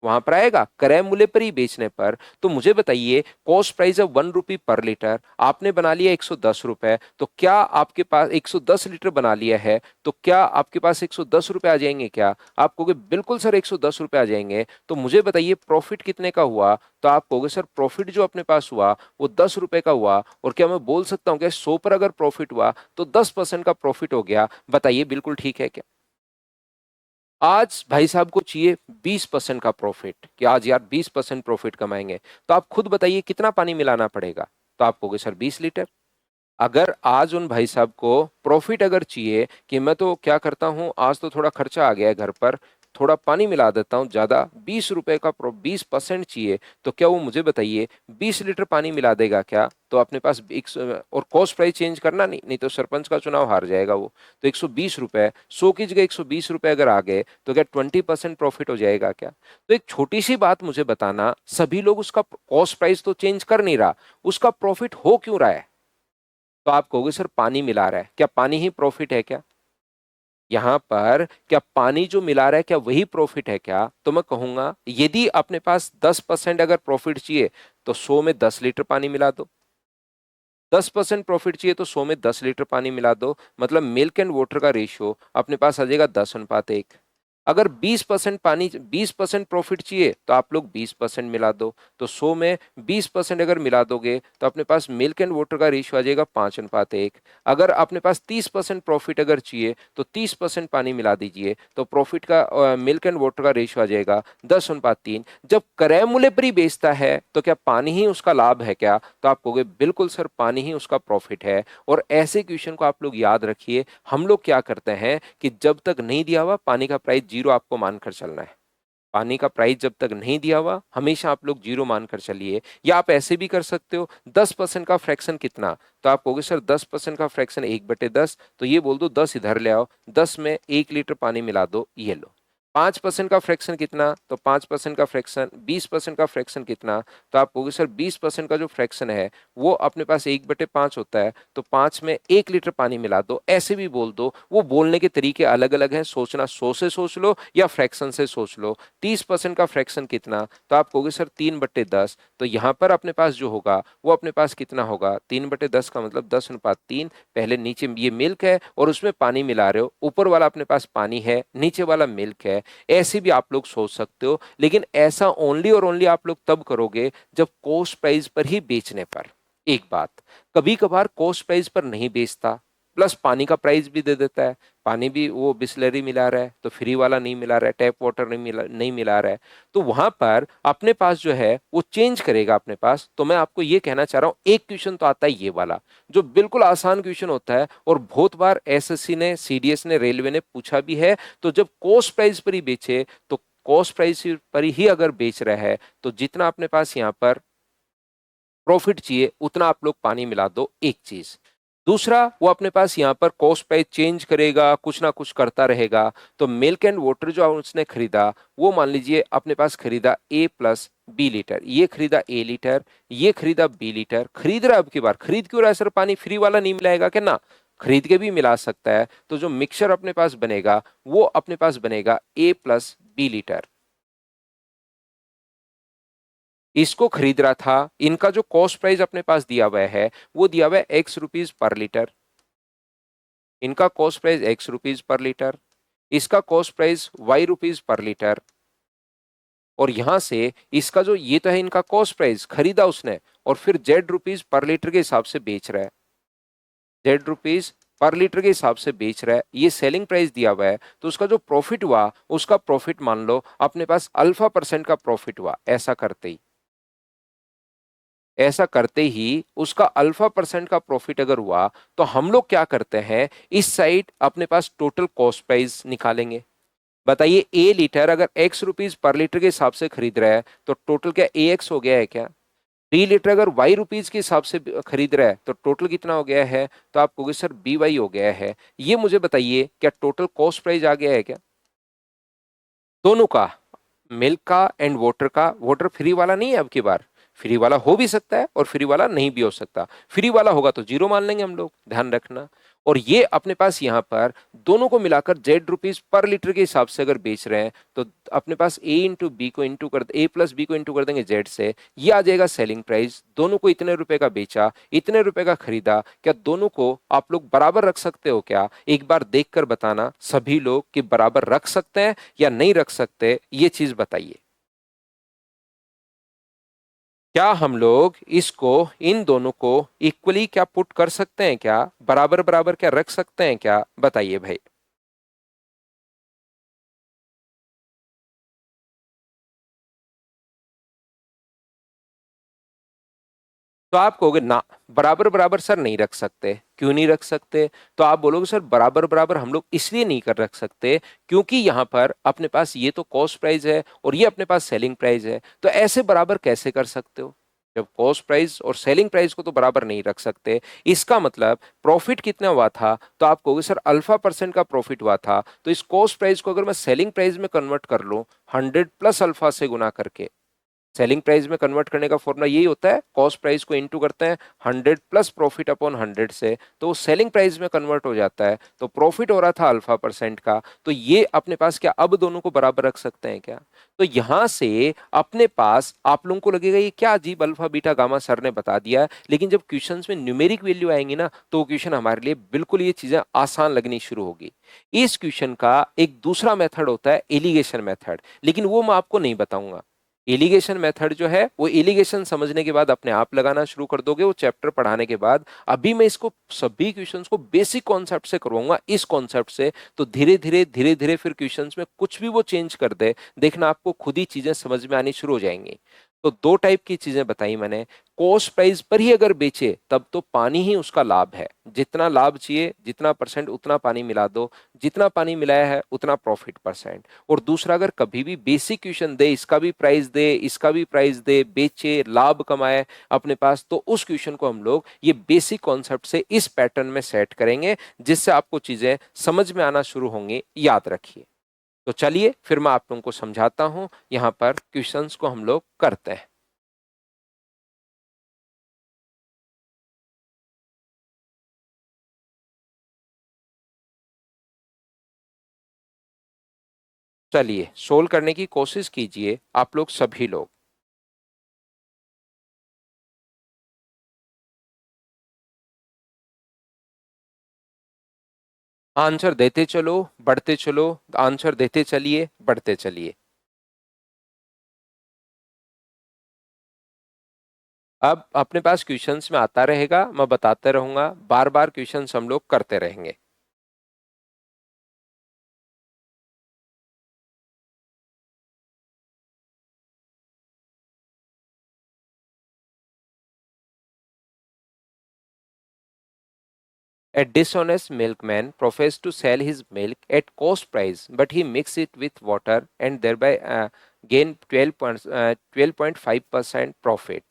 वहां पर आएगा क्रय मूल्य पर ही बेचने पर, तो मुझे बताइए कॉस्ट प्राइस है 1 रुपये पर लीटर, आपने बना लिया 110 रुपए, तो क्या आपके पास 110 लीटर बना लिया है, तो क्या आपके पास 110 रुपए आ जाएंगे क्या, आप कहोगे बिल्कुल सर 110 रुपए आ जाएंगे। तो मुझे बताइए प्रॉफिट कितने का हुआ, तो आप कहोगे सर प्रॉफिट जो अपने पास हुआ वो 10 रुपए का हुआ, और क्या मैं बोल सकता हूँ कि 100 पर अगर प्रॉफिट हुआ तो 10% का प्रॉफिट हो गया, बताइए बिल्कुल ठीक है क्या। आज भाई साहब को चाहिए 20% का प्रॉफिट, कि आज यार 20% प्रॉफिट कमाएंगे, तो आप खुद बताइए कितना पानी मिलाना पड़ेगा, तो आप कहोगे सर 20 लीटर। अगर आज उन भाई साहब को प्रॉफिट अगर चाहिए कि मैं तो क्या करता हूं, आज तो थोड़ा खर्चा आ गया है घर पर, थोड़ा पानी मिला देता हूं ज्यादा, 20 रुपए का 20% चाहिए, तो क्या वो मुझे बताइए 20 लीटर पानी मिला देगा क्या, तो अपने पास और कॉस्ट प्राइस चेंज करना नहीं, नहीं तो सरपंच का चुनाव हार जाएगा वो। तो 120 रुपए, 100 की जगह 120 रुपए अगर आ गए तो क्या 20% प्रॉफिट हो जाएगा क्या। तो एक छोटी सी बात मुझे बताना, सभी लोग उसका कॉस्ट प्राइस तो चेंज कर नहीं रहा, उसका प्रॉफिट हो क्यों रहा है। तो आप कहोगे सर पानी मिला रहा है, क्या पानी ही प्रॉफिट है क्या? यहां पर क्या पानी जो मिला रहा है क्या वही प्रॉफिट है क्या? तो मैं कहूंगा यदि अपने पास 10% अगर प्रॉफिट चाहिए तो 100 में 10 लीटर पानी मिला दो। 10% प्रॉफिट चाहिए तो 100 में 10 लीटर पानी मिला दो, मतलब मिल्क एंड वाटर का रेशियो अपने पास आ जाएगा 10:1। अगर 20% पानी 20% प्रॉफिट चाहिए तो आप लोग 20% मिला दो, तो 100 में 20% अगर मिला दोगे तो अपने पास मिल्क एंड वाटर का रेशियो आ जाएगा 5:1। अगर अपने पास 30% प्रॉफिट अगर चाहिए तो 30% पानी मिला दीजिए, तो प्रॉफिट का मिल्क एंड वाटर का रेशियो आ जाएगा 10:3। जब क्रय मूल्य पर ही बेचता है तो क्या पानी ही उसका लाभ है क्या? तो आप कहोगे बिल्कुल सर पानी ही उसका प्रॉफिट है। और ऐसे क्वेश्चन को आप लोग याद रखिए। हम लोग क्या करते हैं कि जब तक नहीं दिया हुआ पानी का प्राइस जीरो आपको मानकर चलना है। पानी का प्राइस जब तक नहीं दिया हुआ हमेशा आप लोग जीरो मानकर चलिए। या आप ऐसे भी कर सकते हो 10% का फ्रैक्शन कितना, तो आप कहोगे सर 10% का फ्रैक्शन 1/10, तो ये बोल दो 10 इधर ले आओ, 10 में 1 लीटर पानी मिला दो, ये लो। 5% का फ्रैक्शन कितना, तो 5% का फ्रैक्शन 20% का फ्रैक्शन कितना, तो आप कहोगे सर 20% का जो फ्रैक्शन है वो अपने पास 1/5 होता है, तो 5 में 1 लीटर पानी मिला दो, ऐसे भी बोल दो। वो बोलने के तरीके अलग अलग हैं, सोचना 100 से सोच लो या फ्रैक्शन से सोच लो। 30% का फ्रैक्शन कितना, तो आप कहोगे सर 3/10, तो यहां पर अपने पास जो होगा वो अपने पास कितना होगा, 3/10 का मतलब 10:3। पहले नीचे ये मिल्क है और उसमें पानी मिला रहे हो, ऊपर वाला अपने पास पानी है, नीचे वाला मिल्क है। ऐसे भी आप लोग सोच सकते हो, लेकिन ऐसा ओनली और ओनली आप लोग तब करोगे जब कॉस्ट प्राइस पर ही बेचने पर। एक बात, कभी कभार कॉस्ट प्राइस पर नहीं बेचता, प्लस पानी का प्राइस भी दे देता है, पानी भी वो बिस्लरी मिला रहा है तो फ्री वाला नहीं मिला रहा है, टैप वाटर नहीं मिला रहा है, तो वहां पर अपने पास जो है वो चेंज करेगा अपने पास। तो मैं आपको ये कहना चाह रहा हूं, एक क्वेश्चन तो आता है ये वाला जो बिल्कुल आसान क्वेश्चन होता है और बहुत बार एसएससी ने, सीडीएस ने, रेलवे ने पूछा भी है। तो जब कॉस्ट प्राइस पर ही बेचे तो कॉस्ट प्राइस पर ही अगर बेच रहा है तो जितना अपने पास यहाँ पर प्रॉफिट चाहिए उतना आप लोग पानी मिला दो, एक चीज। दूसरा, वो अपने पास यहाँ पर कॉस्ट प्राइस चेंज करेगा, कुछ ना कुछ करता रहेगा। तो मिल्क एंड वाटर जो उसने खरीदा वो मान लीजिए अपने पास खरीदा A+B लीटर, ये खरीदा A लीटर, ये खरीदा B लीटर, खरीद रहा है। अब की बार खरीद क्यों रहा है सर, पानी फ्री वाला नहीं मिलाएगा क्या? ना, खरीद के भी मिला सकता है। तो जो मिक्सचर अपने पास बनेगा वो अपने पास बनेगा A+B लीटर। इसको खरीद रहा था, इनका जो कॉस्ट प्राइस अपने पास दिया हुआ है वो दिया हुआ है X रुपीज पर लीटर। इनका cost price X rupees per litre, इसका cost price Y rupees per litre. और यहां से इसका जो ये तो है इनका कॉस्ट प्राइस खरीदा उसने, और फिर Z रुपीज पर लीटर के हिसाब से बेच रहा है। Z रुपीज पर लीटर के हिसाब से बेच रहा है, ये सेलिंग प्राइस दिया हुआ है। तो उसका जो प्रॉफिट हुआ उसका प्रॉफिट मान लो अपने पास अल्फा% का प्रॉफिट हुआ। ऐसा करते ही उसका अल्फा% का प्रॉफिट अगर हुआ तो हम लोग क्या करते हैं, इस साइड अपने पास टोटल कॉस्ट प्राइस निकालेंगे। बताइए A लीटर अगर X रुपीज पर लीटर के हिसाब से खरीद रहा है तो टोटल क्या AX हो गया है क्या? B लीटर अगर Y रुपीज के हिसाब से खरीद रहा है तो टोटल कितना हो गया है? तो आप कहोगे सर BY हो गया है। ये मुझे बताइए क्या टोटल कॉस्ट प्राइस आ गया है क्या दोनों का, मिल्क का एंड वाटर का? वाटर फ्री वाला नहीं है, अब की बार फ्री वाला हो भी सकता है और फ्री वाला नहीं भी हो सकता। फ्री वाला होगा तो जीरो मान लेंगे हम लोग, ध्यान रखना। और ये अपने पास यहां पर दोनों को मिलाकर Z रुपीज पर लीटर के हिसाब से अगर बेच रहे हैं तो अपने पास A+B को इंटू कर देंगे Z से, ये आ जाएगा सेलिंग प्राइस। दोनों को इतने रुपए का बेचा, इतने रुपए का खरीदा, क्या दोनों को आप लोग बराबर रख सकते हो क्या? एक बार देखकर बताना सभी लोग कि बराबर रख सकते हैं या नहीं रख सकते, ये चीज बताइए। क्या हम लोग इसको, इन दोनों को इक्वली क्या पुट कर सकते हैं क्या, बराबर बराबर क्या रख सकते हैं क्या? बताइए भाई। तो आप कहोगे ना, बराबर बराबर सर नहीं रख सकते। क्यों नहीं रख सकते? तो आप बोलोगे सर बराबर बराबर हम लोग इसलिए नहीं कर रख सकते क्योंकि यहां पर अपने पास ये तो कॉस्ट प्राइस है और ये अपने पास सेलिंग प्राइस है, तो ऐसे बराबर कैसे कर सकते हो? जब कॉस्ट प्राइस और सेलिंग प्राइस को तो बराबर नहीं रख सकते, इसका मतलब प्रॉफिट कितना हुआ था, तो आप कहोगे सर अल्फा% का प्रॉफिट हुआ था। तो इस कॉस्ट प्राइस को अगर मैं सेलिंग प्राइस में कन्वर्ट कर लूं 100 प्लस अल्फा से गुना करके, सेलिंग प्राइस में कन्वर्ट करने का फॉर्मूला यही होता है, कॉस्ट प्राइस को इनटू करते हैं 100 प्लस प्रॉफिट अपॉन 100 से, तो वो सेलिंग प्राइस में कन्वर्ट हो जाता है। तो प्रॉफिट हो रहा था अल्फा परसेंट का, तो ये अपने पास क्या अब दोनों को बराबर रख सकते हैं क्या? तो यहां से अपने पास आप लोगों को लगेगा ये क्या अजीब अल्फा बीटा गामा सर ने बता दिया है, लेकिन जब क्वेश्चंस में न्यूमेरिक वैल्यू आएंगी ना, तो क्वेश्चन हमारे लिए बिल्कुल ये चीजें आसान लगनी शुरू होगी। इस क्वेश्चन का एक दूसरा मेथड होता है एलिगेशन मेथड, लेकिन वो मैं आपको नहीं बताऊंगा। एलिगेशन मेथड जो है वो एलिगेशन समझने के बाद अपने आप लगाना शुरू कर दोगे, वो चैप्टर पढ़ाने के बाद। अभी मैं इसको सभी क्वेश्चंस को बेसिक कॉन्सेप्ट से करवाऊंगा, इस कॉन्सेप्ट से, तो धीरे धीरे फिर क्वेश्चंस में कुछ भी वो चेंज कर दे, देखना आपको खुद ही चीजें समझ में आनी शुरू हो जाएंगी। तो दो टाइप की चीजें बताई मैंने। कॉस्ट प्राइस पर ही अगर बेचे तब तो पानी ही उसका लाभ है, जितना लाभ चाहिए जितना परसेंट उतना पानी मिला दो, जितना पानी मिलाया है उतना प्रॉफिट परसेंट। और दूसरा, अगर कभी भी बेसिक क्वेश्चन दे, इसका भी प्राइस दे इसका भी प्राइस दे, बेचे लाभ कमाए अपने पास, तो उस क्वेश्चन को हम लोग ये बेसिक कॉन्सेप्ट से इस पैटर्न में सेट करेंगे, जिससे आपको चीजें समझ में आना शुरू होंगी, याद रखिए। तो चलिए फिर मैं आप लोगों को समझाता हूं, यहां पर क्वेश्चंस को हम लोग करते हैं। चलिए सोल्व करने की कोशिश कीजिए आप लोग सभी लोग। आंसर देते चलो, बढ़ते चलो, आंसर देते चलिए, बढ़ते चलिए। अब अपने पास क्वेश्चंस में आता रहेगा, मैं बताते रहूंगा, बार बार क्वेश्चंस हम लोग करते रहेंगे। A dishonest milkman professed to sell his milk at cost price, but he mixed it with water and thereby gained 12.5% profit.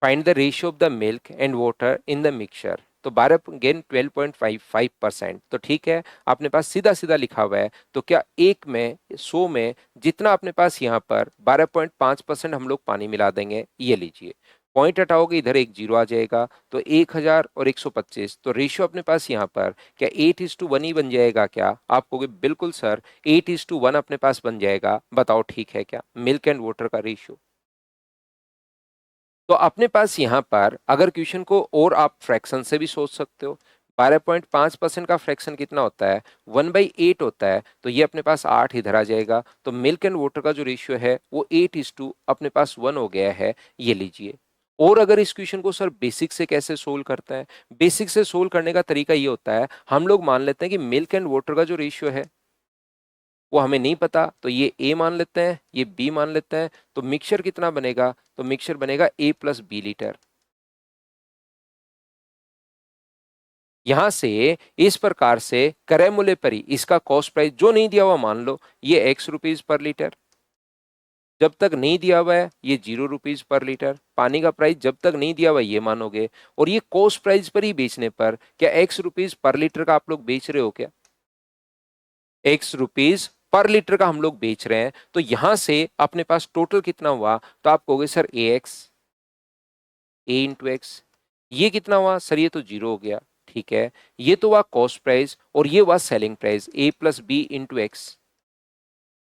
Find the ratio of the milk and water in the mixture. तो 12 gain 12.55%। तो ठीक है, आपने पास सीधा सीधा लिखा हुआ है, तो क्या एक में 100 में जितना अपने पास यहाँ पर 12.5% हम लोग पानी मिला देंगे, ये लीजिए। पॉइंट हटाओगे इधर एक जीरो आ जाएगा, तो 1000 और 125, तो रेशियो अपने पास यहाँ पर क्या 8:1 ही बन जाएगा क्या? आप कहोगे बिल्कुल सर 8:1 अपने पास बन जाएगा। बताओ ठीक है क्या मिल्क एंड वाटर का रेशियो? तो अपने पास यहां पर अगर क्वेश्चन को और आप फ्रैक्शन से भी सोच सकते हो। 12.5% का फ्रैक्शन कितना होता है? 1/8 होता है, तो ये अपने पास 8 इधर आ जाएगा। तो मिल्क एंड वाटर का जो रेशियो है वो 8:2 अपने पास 1 हो गया है, ये लीजिए। और अगर इस क्वेश्चन को सर बेसिक से कैसे सोल्व करता है? बेसिक से सोल्व करने का तरीका ये होता है, हम लोग मान लेते हैं कि मिल्क एंड वाटर का जो रेशियो है वो हमें नहीं पता, तो ये ए मान लेते हैं, ये बी मान लेते हैं। तो मिक्सचर कितना बनेगा? तो मिक्सचर बनेगा A+B लीटर। यहां से इस प्रकार से करे मूल्य परी इसका कॉस्ट प्राइस जो नहीं दिया हुआ मान लो ये ₹X पर लीटर, जब तक नहीं दिया हुआ है ये ₹0 पर लीटर। पानी का प्राइस जब तक नहीं दिया हुआ ये मानोगे, और ये कॉस्ट प्राइस पर ही बेचने पर क्या ₹X पर लीटर का आप लोग बेच रहे हो क्या? ₹X पर लीटर का हम लोग बेच रहे हैं, तो यहां से अपने पास टोटल कितना हुआ? तो आप कहोगे सर A इंटू एक्स, ये कितना हुआ सर? ये तो जीरो हो गया। ठीक है, ये तो हुआ कॉस्ट प्राइस और ये हुआ selling price, A+B into x,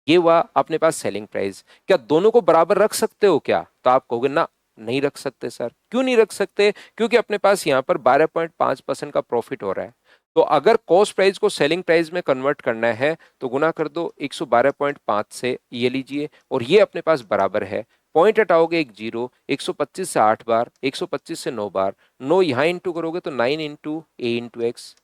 ये हुआ अपने पास सेलिंग प्राइस। क्या दोनों को बराबर रख सकते हो क्या? तो आप कहोगे ना, नहीं रख सकते सर। क्यों नहीं रख सकते? क्योंकि अपने पास यहाँ पर 12.5% का प्रॉफिट हो रहा है। तो अगर कॉस्ट प्राइस को सेलिंग प्राइस में कन्वर्ट करना है तो गुना कर दो 112.5 से, ये लीजिए, और ये अपने पास बराबर है। पॉइंट हटाओगे एक जीरो, 125 से 8 बार, 125 से 9 बार, 9 यहाँ इंटू करोगे तो 9 इंटू A इंटू एक्स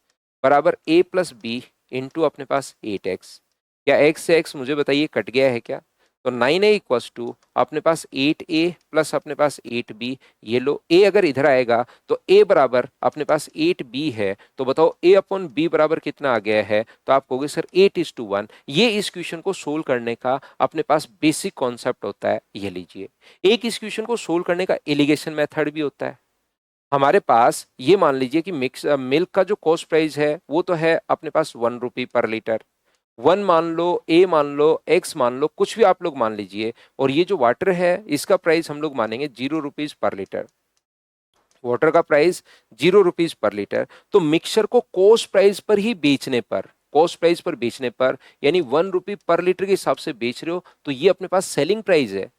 बराबर A+B इंटू अपने पास 8x। क्या एक्स से एक्स मुझे बताइए कट गया है क्या? तो 9A=, अपने पास 8A प्लस अपने पास 8B। ये लो, A अगर इधर आएगा तो A बराबर अपने पास 8B है, तो बताओ A/B बराबर कितना आ गया है? तो आप कहोगे सर 8:1। ये इस क्वेश्चन को सोल्व करने का अपने पास बेसिक कॉन्सेप्ट होता है, ये लीजिए। एक इस क्वेश्चन को सोल्व करने का एलिगेशन मेथड भी होता है। हमारे पास ये मान लीजिए कि मिल्क का जो कॉस्ट प्राइस है वो तो है अपने पास ₹1 पर लीटर, वन मान लो, ए मान लो, एक्स मान लो, कुछ भी आप लोग मान लीजिए, और ये जो वाटर है इसका प्राइस हम लोग मानेंगे 0 रुपीज पर लीटर। वाटर का प्राइस 0 रुपीज पर लीटर। तो मिक्सचर को कॉस्ट प्राइस पर ही बेचने पर, कॉस्ट प्राइस पर बेचने पर, यानी 1 रुपी पर लीटर के हिसाब से बेच रहे हो, तो ये अपने पास सेलिंग प्राइस है।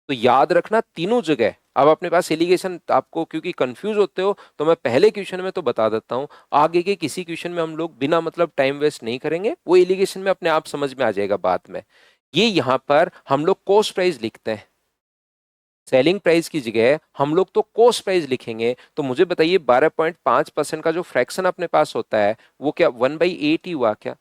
तो याद रखना तीनों जगह। अब अपने पास एलिगेशन, आपको क्योंकि कंफ्यूज होते हो तो मैं पहले क्वेश्चन में तो बता देता हूं, आगे के किसी क्वेश्चन में हम लोग बिना मतलब टाइम वेस्ट नहीं करेंगे, वो एलिगेशन में अपने आप समझ में आ जाएगा बाद में। ये यहां पर हम लोग कॉस्ट प्राइस लिखते हैं, सेलिंग प्राइस की जगह हम लोग तो कॉस्ट प्राइस लिखेंगे। तो मुझे बताइए 12.5% का जो फ्रैक्शन अपने पास होता है वो क्या 1/8 ही हुआ क्या?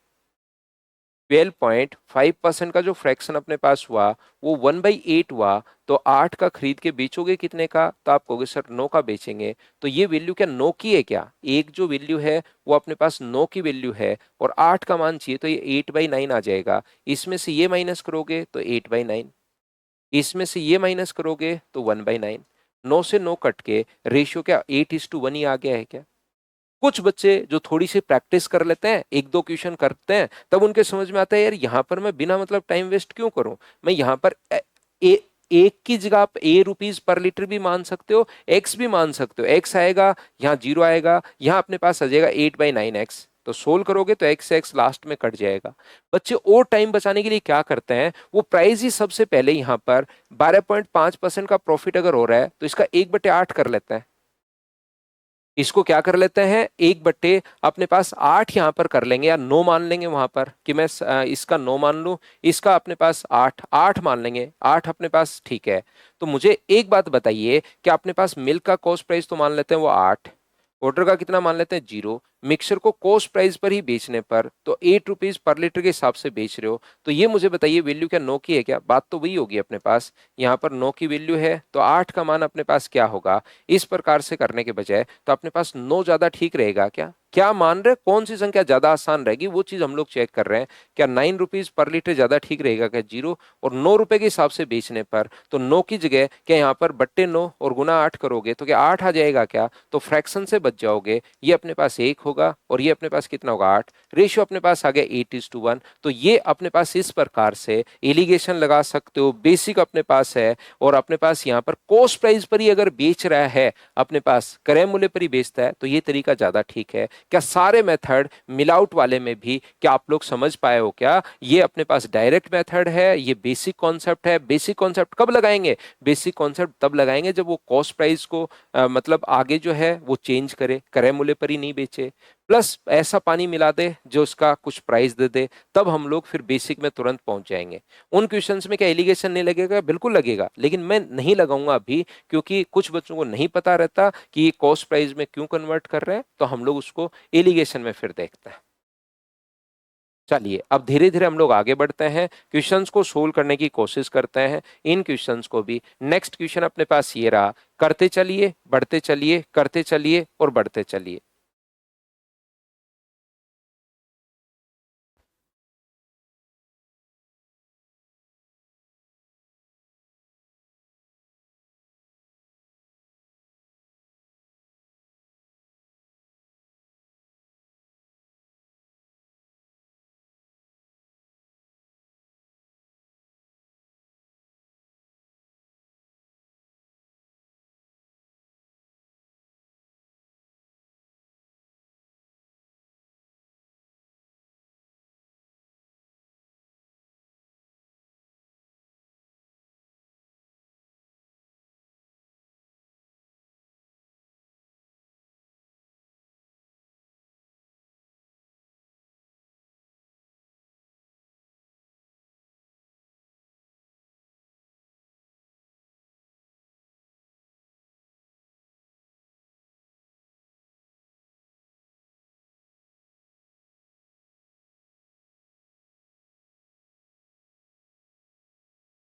12.5% का जो फ्रैक्शन अपने पास हुआ वो 1/8 हुआ। तो 8 का खरीद के बेचोगे कितने का? तो आप कहोगे सर 9 का बेचेंगे। तो ये वैल्यू क्या 9 की है क्या? एक जो वैल्यू है वो अपने पास 9 की वैल्यू है, और 8 का मान चाहिए, तो ये 8/9 आ जाएगा। इसमें से ये माइनस करोगे तो 8/9, इसमें से ये माइनस करोगे तो 1/9। 9 से 9 कट के रेशियो क्या 8:1 ही आ गया है क्या? कुछ बच्चे जो थोड़ी सी प्रैक्टिस कर लेते हैं, एक दो क्वेश्चन करते हैं, तब उनके समझ में आता है यार यहाँ पर मैं बिना मतलब टाइम वेस्ट क्यों करूं, मैं यहाँ पर एक की जगह आप रुपीज पर लीटर भी मान सकते हो, एक्स भी मान सकते हो। एक्स आएगा, यहाँ 0 आएगा, यहाँ अपने पास आ जाएगा 8/9x। तो सोल्व करोगे तो एक्स एक्स लास्ट में कट जाएगा। बच्चे और टाइम बचाने के लिए क्या करते हैं, वो प्राइस ही सबसे पहले यहाँ पर 12.5% का प्रॉफिट अगर हो रहा है तो इसका 1/8 कर लेते हैं। इसको क्या कर लेते हैं, 1/, अपने पास 8 यहां पर कर लेंगे, या 9 मान लेंगे वहां पर कि मैं इसका 9 मान लूं, इसका अपने पास 8 8 मान लेंगे, 8 अपने पास ठीक है। तो मुझे एक बात बताइए कि अपने पास मिल्क का कॉस्ट प्राइस तो मान लेते हैं वो 8, वाटर का कितना मान लेते हैं 0, मिक्सर को कॉस्ट प्राइस पर ही बेचने पर तो 8 रुपीज पर लीटर के हिसाब से बेच रहे हो। तो ये मुझे बताइए वैल्यू क्या 9 की है क्या? बात तो वही होगी अपने पास, यहाँ पर 9 की वैल्यू है तो 8 का मान अपने पास क्या होगा? इस प्रकार से करने के बजाय तो अपने पास 9 ज्यादा ठीक रहेगा क्या? क्या मान रहे, कौन सी संख्या ज्यादा आसान रहेगी वो चीज हम लोग चेक कर रहे हैं। क्या 9 रुपीज पर लीटर ज्यादा ठीक रहेगा क्या 0, और 9 रुपए के हिसाब से बेचने पर तो 9 की जगह क्या यहाँ पर बट्टे 9 और गुना 8 करोगे तो क्या 8 आ जाएगा क्या? तो फ्रैक्शन से बच जाओगे। ये अपने पास 1 होगा और ये अपने पास कितना होगा 8, रेशियो अपने पास आ गया 8:1। तो ये अपने पास इस प्रकार से एलिगेशन लगा सकते हो, बेसिक अपने पास है। और अपने पास यहाँ पर कॉस्ट प्राइस पर ही अगर बेच रहा है, अपने पास क्रय मूल्य पर ही बेचता है, तो ये तरीका ज्यादा ठीक है। क्या सारे मेथड मिलाउट वाले में भी क्या आप लोग समझ पाए हो क्या? ये अपने पास डायरेक्ट मेथड है, ये बेसिक कॉन्सेप्ट है। बेसिक कॉन्सेप्ट कब लगाएंगे? बेसिक कॉन्सेप्ट तब लगाएंगे जब वो कॉस्ट प्राइस को मतलब आगे जो है वो चेंज करे, क्रय मूल्य पर ही नहीं बेचे, प्लस ऐसा पानी मिला दे जो उसका कुछ प्राइस दे दे, तब हम लोग फिर बेसिक में तुरंत पहुंच जाएंगे। उन क्वेश्चंस में क्या एलिगेशन नहीं लगेगा? बिल्कुल लगेगा, लेकिन मैं नहीं लगाऊंगा अभी, क्योंकि कुछ बच्चों को नहीं पता रहता कि ये कॉस्ट प्राइस में क्यों कन्वर्ट कर रहे हैं, तो हम लोग उसको एलिगेशन में फिर देखते हैं। चलिए अब धीरे धीरे हम लोग आगे बढ़ते हैं, क्वेश्चंस को सोल्व करने की कोशिश करते हैं। इन क्वेश्चंस को भी, नेक्स्ट क्वेश्चन अपने पास ये रहा, करते चलिए बढ़ते चलिए, करते चलिए और बढ़ते चलिए।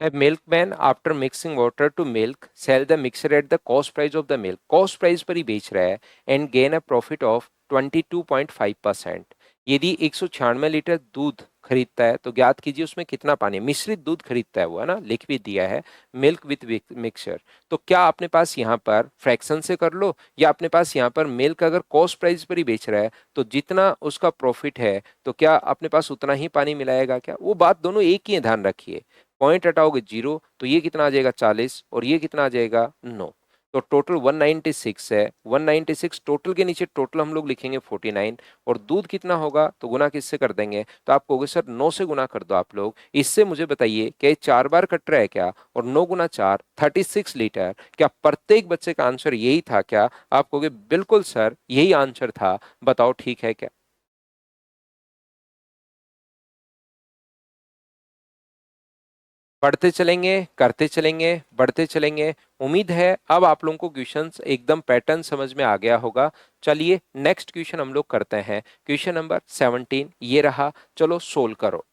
A milkman after mixing water to milk sell the mixture at the cost price of the milk, cost price पर ही बेच रहा है, and gain a profit of 22.5%. यदि 196 लीटर दूध खरीदता है तो ज्ञात कीजिए उसमें कितना पानी है। मिश्रित दूध खरीदता है वो, है ना, लिख भी दिया है, मिल्क विथ मिक्सचर। तो क्या अपने पास यहाँ पर फ्रैक्शन से कर लो, या अपने पास यहाँ पर मिल्क अगर कॉस्ट प्राइस पर ही बेच रहा है तो जितना उसका प्रॉफिट है तो क्या अपने पास उतना ही पानी मिलाएगा क्या? वो बात दोनों एक ही है, ध्यान रखिए। पॉइंट हटाओगे 0 तो ये कितना आ जाएगा 40, और ये कितना आ जाएगा 9। तो टोटल 196 है, 196 टोटल के नीचे टोटल हम लोग लिखेंगे 49, और दूध कितना होगा तो गुना किससे कर देंगे, तो आप कहोगे सर 9 से गुना कर दो आप लोग। इससे मुझे बताइए क्या ये 4 बार कट रहा है क्या, और 9 गुना 4 36 लीटर। क्या प्रत्येक बच्चे का आंसर यही था क्या? आप कहोगे बिल्कुल सर यही आंसर था, बताओ ठीक है क्या? पढ़ते चलेंगे, करते चलेंगे, बढ़ते चलेंगे। उम्मीद है अब आप लोगों को क्वेश्चंस एकदम पैटर्न समझ में आ गया होगा। चलिए नेक्स्ट क्वेश्चन हम लोग करते हैं। क्वेश्चन नंबर 17 ये रहा, चलो सोल्व करो।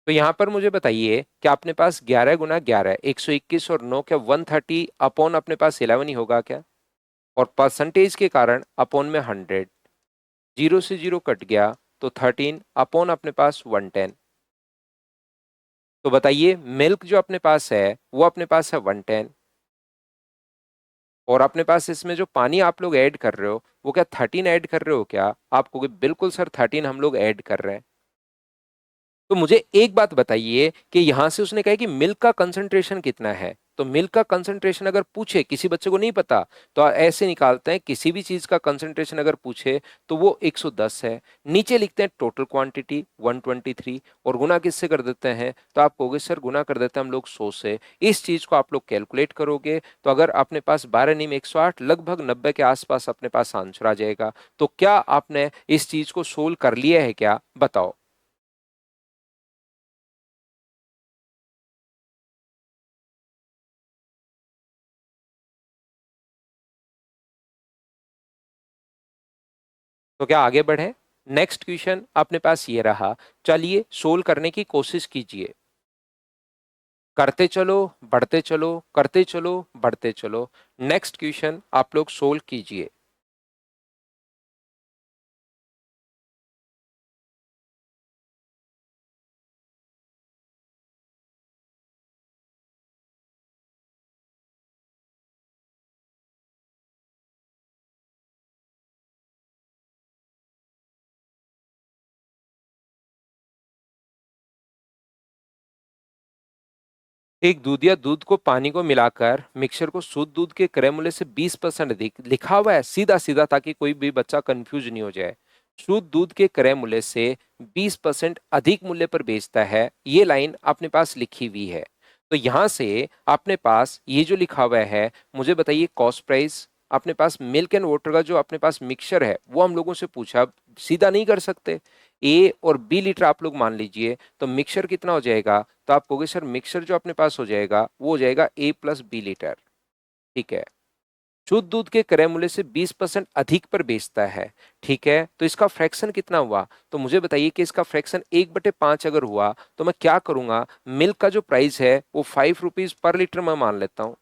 तो यहां पर मुझे बताइए कि अपने पास 11 गुना 11 121, और 9 क्या 130 अपॉन अपने पास 11 ही होगा क्या? और परसेंटेज के कारण अपॉन में 100, जीरो से जीरो कट गया तो 13 अपॉन अपने पास 110। तो बताइए मिल्क जो अपने पास है वो अपने पास है 110, और अपने पास इसमें जो पानी आप लोग ऐड कर रहे हो वो क्या 13 ऐड कर रहे हो क्या? आप कहोगे बिल्कुल सर 13 हम लोग ऐड कर रहे हैं। तो मुझे एक बात बताइए कि यहां से उसने कहा कि मिल्क का कंसंट्रेशन कितना है, तो मिल्क का कंसंट्रेशन अगर पूछे, किसी बच्चे को नहीं पता तो ऐसे निकालते हैं, किसी भी चीज का कंसंट्रेशन अगर पूछे तो वो 110 है। नीचे लिखते हैं टोटल क्वांटिटी 123, और गुना किससे कर देते हैं, तो आप कहोगे सर गुना कर देते हैं हम लोग 100 से। इस चीज को आप लोग कैलकुलेट करोगे तो अगर अपने पास 12 नहीं में 108, लगभग 90 के आसपास अपने पास आंसर आ जाएगा। तो क्या आपने इस चीज को सोल्व कर लिया है क्या, बताओ। तो क्या आगे बढ़े? नेक्स्ट क्वेश्चन अपने पास ये रहा, चलिए सोल्व करने की कोशिश कीजिए। करते चलो, बढ़ते चलो, करते चलो, बढ़ते चलो। नेक्स्ट क्वेश्चन आप लोग सोल्व कीजिए। एक दूध या दूध को पानी को मिलाकर मिक्सचर को शुद्ध दूध के क्रय मूल्य से 20% अधिक, लिखा हुआ है सीधा सीधा ताकि कोई भी बच्चा कंफ्यूज नहीं हो जाए। शुद्ध दूध के क्रय मूल्य से 20% अधिक मूल्य पर बेचता है, ये लाइन अपने पास लिखी हुई है। तो यहां से अपने पास ये जो लिखा हुआ है, मुझे बताइए कॉस्ट प्राइस। अपने पास मिल्क एंड वाटर का जो अपने पास मिक्सचर है वो हम लोगों से पूछा, सीधा नहीं कर सकते। ए और बी लीटर आप लोग मान लीजिए, तो मिक्सचर कितना हो जाएगा, तो आप कहोगे सर मिक्सचर जो अपने पास हो जाएगा वो हो जाएगा A+B लीटर। ठीक है, शुद्ध दूध के क्रय मूल्य से 20% अधिक पर बेचता है। ठीक है, तो इसका फ्रैक्शन कितना हुआ, तो मुझे बताइए कि इसका फ्रैक्शन 1/5 अगर हुआ तो मैं क्या करूंगा, मिल्क का जो प्राइस है वो 5 रुपीज पर लीटर मैं मान लेता हूं,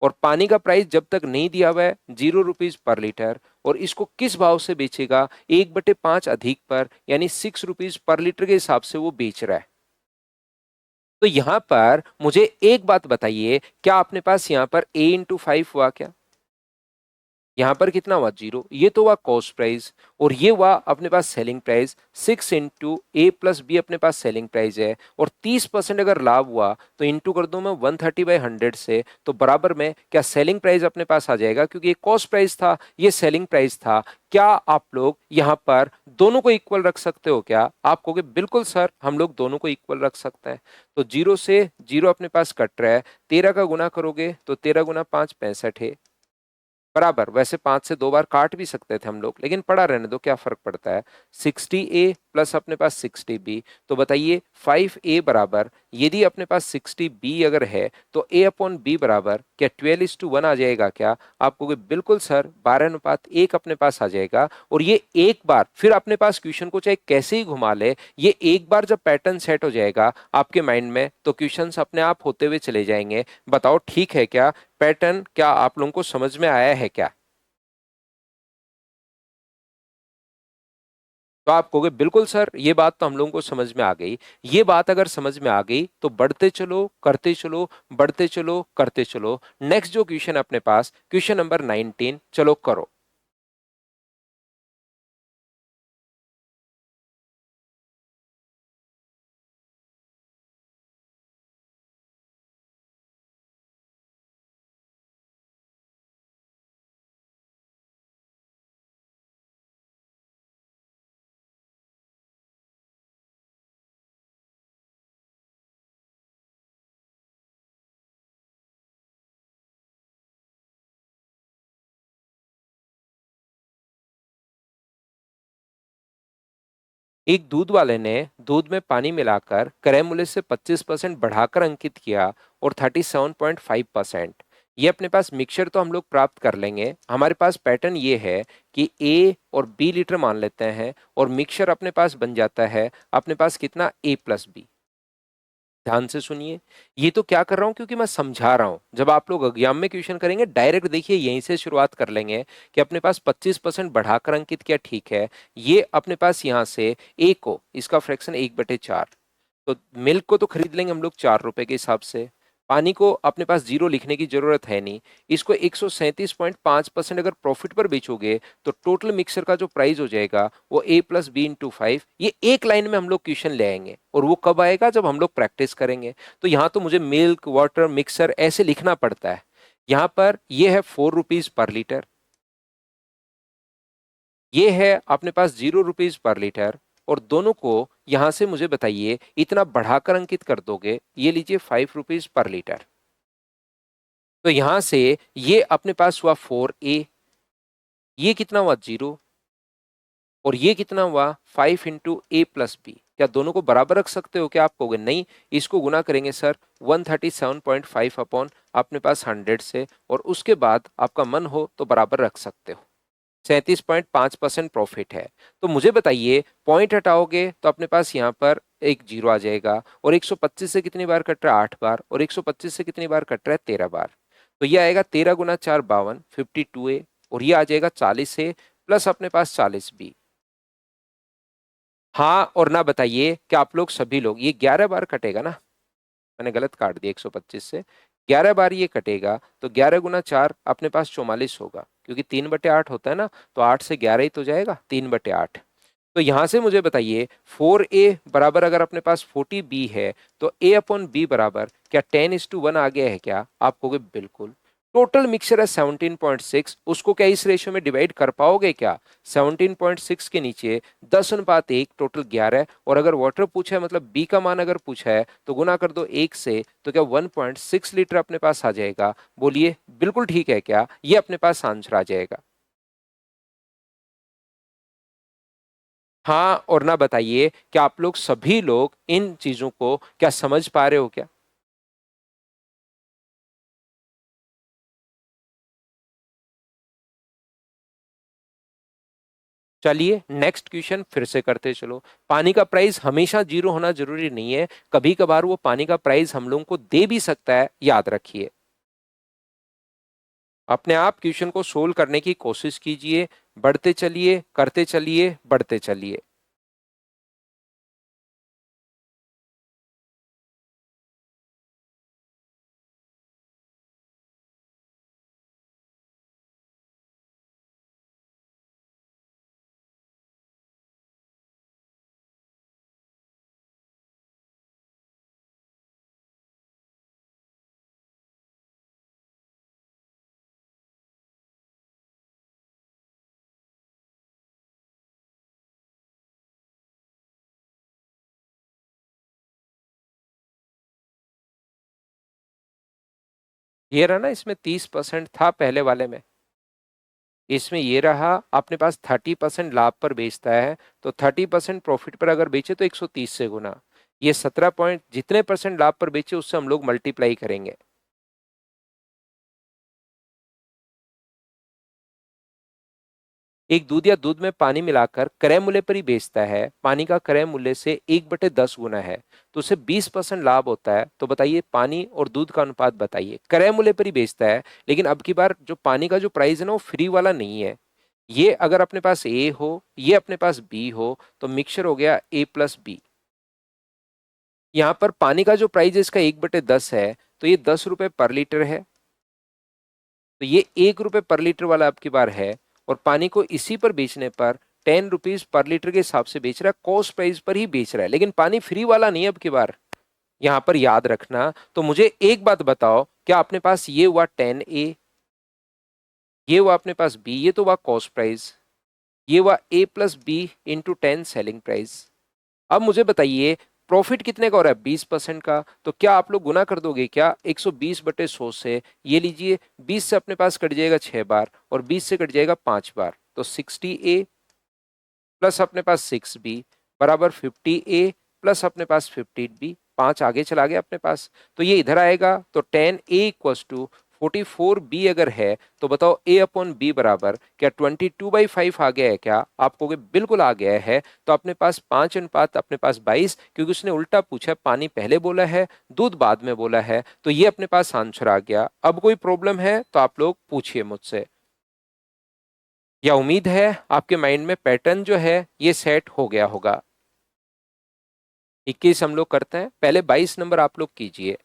और पानी का प्राइस जब तक नहीं दिया हुआ है 0 रुपीज पर लीटर, और इसको किस भाव से बेचेगा, 1/5 अधिक पर, यानी 6 रुपीज पर लीटर के हिसाब से वो बेच रहा है। तो यहां पर मुझे एक बात बताइए, क्या अपने पास यहां पर A × 5 हुआ क्या? यहाँ पर कितना हुआ 0, ये तो हुआ कॉस्ट प्राइस और ये हुआ अपने पास सेलिंग प्राइस। 6 इंटू ए प्लस बी अपने पास सेलिंग प्राइस है और 30% अगर लाभ हुआ तो इंटू कर दूं मैं 130/100 से, तो बराबर में क्या सेलिंग प्राइस अपने पास आ जाएगा, क्योंकि ये कॉस्ट प्राइस था ये सेलिंग प्राइस था। क्या आप लोग यहाँ पर दोनों को इक्वल रख सकते हो क्या? आप कहोगे बिल्कुल सर हम लोग दोनों को इक्वल रख सकते हैं। तो 0 से 0 अपने पास कट रहा है, 13 का गुना करोगे तो 13 गुना 5 65 है बराबर। वैसे 5 से 2 बार काट भी सकते थे हम लोग, लेकिन पड़ा रहने दो, क्या फर्क पड़ता है। 60A प्लस अपने पास 60B, तो बताइए 5A बराबर, यदि अपने पास 60B अगर है तो A अपॉन बी बराबर क्या 12:1 आ जाएगा क्या? आप कहोगे बिल्कुल सर 12:1 अपने पास आ जाएगा। और ये एक बार फिर अपने पास क्वेश्चन को चाहे कैसे ही घुमा ले, ये एक बार जब पैटर्न सेट हो जाएगा आपके माइंड में तो क्वेश्चंस अपने आप होते हुए चले जाएंगे। बताओ ठीक है क्या? पैटर्न क्या आप लोगों को समझ में आया है क्या? तो आप कहोगे बिल्कुल सर ये बात तो हम लोगों को समझ में आ गई। ये बात अगर समझ में आ गई तो बढ़ते चलो करते चलो, बढ़ते चलो करते चलो। नेक्स्ट जो क्वेश्चन अपने पास क्वेश्चन नंबर 19, चलो करो। एक दूध वाले ने दूध में पानी मिलाकर क्रय मूल्य से 25% बढ़ाकर अंकित किया और 37.5%। ये अपने पास मिक्सचर तो हम लोग प्राप्त कर लेंगे। हमारे पास पैटर्न ये है कि ए और बी लीटर मान लेते हैं और मिक्सचर अपने पास बन जाता है अपने पास कितना ए प्लस बी। ध्यान से सुनिए, ये तो क्या कर रहा हूं क्योंकि मैं समझा रहा हूं। जब आप लोग एग्जाम में क्वेश्चन करेंगे डायरेक्ट देखिए यहीं से शुरुआत कर लेंगे कि अपने पास 25% बढ़ाकर अंकित किया, ठीक है। ये अपने पास यहां से ए को इसका फ्रैक्शन 1/4, तो मिल्क को तो खरीद लेंगे हम लोग 4 रुपए के हिसाब से। पानी को अपने पास 0 लिखने की जरूरत है नहीं। इसको 137.5% अगर प्रॉफिट पर बेचोगे तो टोटल मिक्सर का जो प्राइस हो जाएगा वो ए प्लस बी इंटू 5। ये एक लाइन में हम लोग क्वेश्चन ले आएंगे और वो कब आएगा जब हम लोग प्रैक्टिस करेंगे। तो यहाँ तो मुझे मिल्क वाटर मिक्सर ऐसे लिखना पड़ता है। यहाँ पर ये है 4 रुपीज पर लीटर, ये है अपने पास 0 रुपीज पर लीटर, और दोनों को यहां से मुझे बताइए इतना बढ़ाकर अंकित कर दोगे, ये लीजिए 5 रुपीज पर लीटर। तो यहां से ये अपने पास हुआ 4A, ये कितना हुआ 0, और ये कितना हुआ 5 इंटू A प्लस बी। क्या दोनों को बराबर रख सकते हो क्या? आप कहोगे नहीं, इसको गुना करेंगे सर 137.5 अपॉन अपने पास 100 से, और उसके बाद आपका मन हो तो बराबर रख सकते हो। 37.5% प्रॉफिट है। तो मुझे बताइए पॉइंट हटाओगे तो अपने पास यहाँ पर एक 0 आ जाएगा, और 125 से कितनी बार कट रहा है 8 बार, और 125 से कितनी बार कट रहा है 13 बार। तो ये आएगा 13 गुना 4 52, 52A, और ये आ जाएगा 40A प्लस अपने पास 40B। हाँ और ना बताइए कि आप लोग सभी लोग, ये 11 बार कटेगा ना? मैंने गलत काट दिया 125 से, 11 बार ये कटेगा तो 11 गुना 4 अपने पास 44 होगा, क्योंकि 3/8 होता है ना, तो 8 से 11 ही तो जाएगा 3/8। तो यहां से मुझे बताइए 4A बराबर अगर अपने पास 40B है तो A अपॉन बी बराबर क्या 10:1 आ गया है क्या? आप कहोगे बिल्कुल। टोटल मिक्सचर है 17.6, उसको क्या इस रेशियो में डिवाइड कर पाओगे क्या? 17.6 के नीचे 10:1 टोटल 11, और अगर वाटर पूछा है मतलब बी का मान अगर पूछा है तो गुना कर दो 1 से, तो क्या 1.6 लीटर अपने पास आ जाएगा। बोलिए बिल्कुल ठीक है क्या? ये अपने पास आंसर आ जाएगा। हाँ और ना बताइए कि आप लोग सभी लोग इन चीजों को क्या समझ पा रहे हो क्या? चलिए नेक्स्ट क्वेश्चन फिर से करते चलो। पानी का प्राइस हमेशा 0 होना जरूरी नहीं है, कभी कभार वो पानी का प्राइस हम लोगों को दे भी सकता है, याद रखिए। अपने आप क्वेश्चन को सोल्व करने की कोशिश कीजिए, बढ़ते चलिए करते चलिए बढ़ते चलिए। ये रहा ना, इसमें 30% था पहले वाले में, इसमें ये रहा अपने पास 30% लाभ पर बेचता है, तो 30% प्रॉफिट पर अगर बेचे तो 130 से गुना, ये 17 पॉइंट जितने परसेंट लाभ पर बेचे उससे हम लोग मल्टीप्लाई करेंगे। एक दूध या दूध में पानी मिलाकर क्रय मूल्य पर ही बेचता है, पानी का क्रय मूल्य से 1/10 गुना है, तो उसे 20% लाभ होता है। तो बताइए पानी और दूध का अनुपात बताइए, क्रय मूल्य पर ही बेचता है, लेकिन अब की बार जो पानी का जो प्राइस है ना वो फ्री वाला नहीं है। ये अगर अपने पास ए हो, ये अपने पास बी हो, तो मिक्सचर हो गया A+B। यहाँ पर पानी का जो प्राइस है इसका 1/10 है, तो ये 10 रुपए पर लीटर है, तो ये 1 रुपए पर लीटर वाला अब की बार है, और पानी को इसी पर बेचने पर 10 रुपीज पर लीटर के हिसाब से बेच रहा है, कॉस्ट प्राइस पर ही बेच रहा है, लेकिन पानी फ्री वाला नहीं है अब की बार। यहां पर याद रखना। तो मुझे एक बात बताओ, क्या अपने पास ये हुआ 10A, ये हुआ अपने पास बी, ये तो हुआ कॉस्ट प्राइस, ये हुआ A+B × 10 सेलिंग प्राइस। अब मुझे बताइए प्रॉफिट कितने का हो रहा है, 20% का, तो क्या आप लोग गुना कर दोगे क्या 120/100 से? ये लीजिए 20 से अपने पास कट जाएगा 6 बार, और 20 से कट जाएगा 5 बार, तो 60A प्लस अपने पास 6B बराबर 50A प्लस अपने पास 15B, 5 आगे चला गया अपने पास, तो ये इधर आएगा, तो 10A = 44B अगर है, तो बताओ A/B बराबर क्या 22/5 आ गया है क्या? आप कहोगे बिल्कुल आ गया है। तो अपने पास 5 अनुपात अपने पास 22, क्योंकि उसने उल्टा पूछा, पानी पहले बोला है, दूध बाद में बोला है, तो ये अपने पास आंसर आ गया। अब कोई प्रॉब्लम है तो आप लोग पूछिए मुझसे, या उम्मीद है आपके माइंड में पैटर्न जो है ये सेट हो गया होगा। 21 हम लोग करते हैं, पहले 22 नंबर आप लोग कीजिए।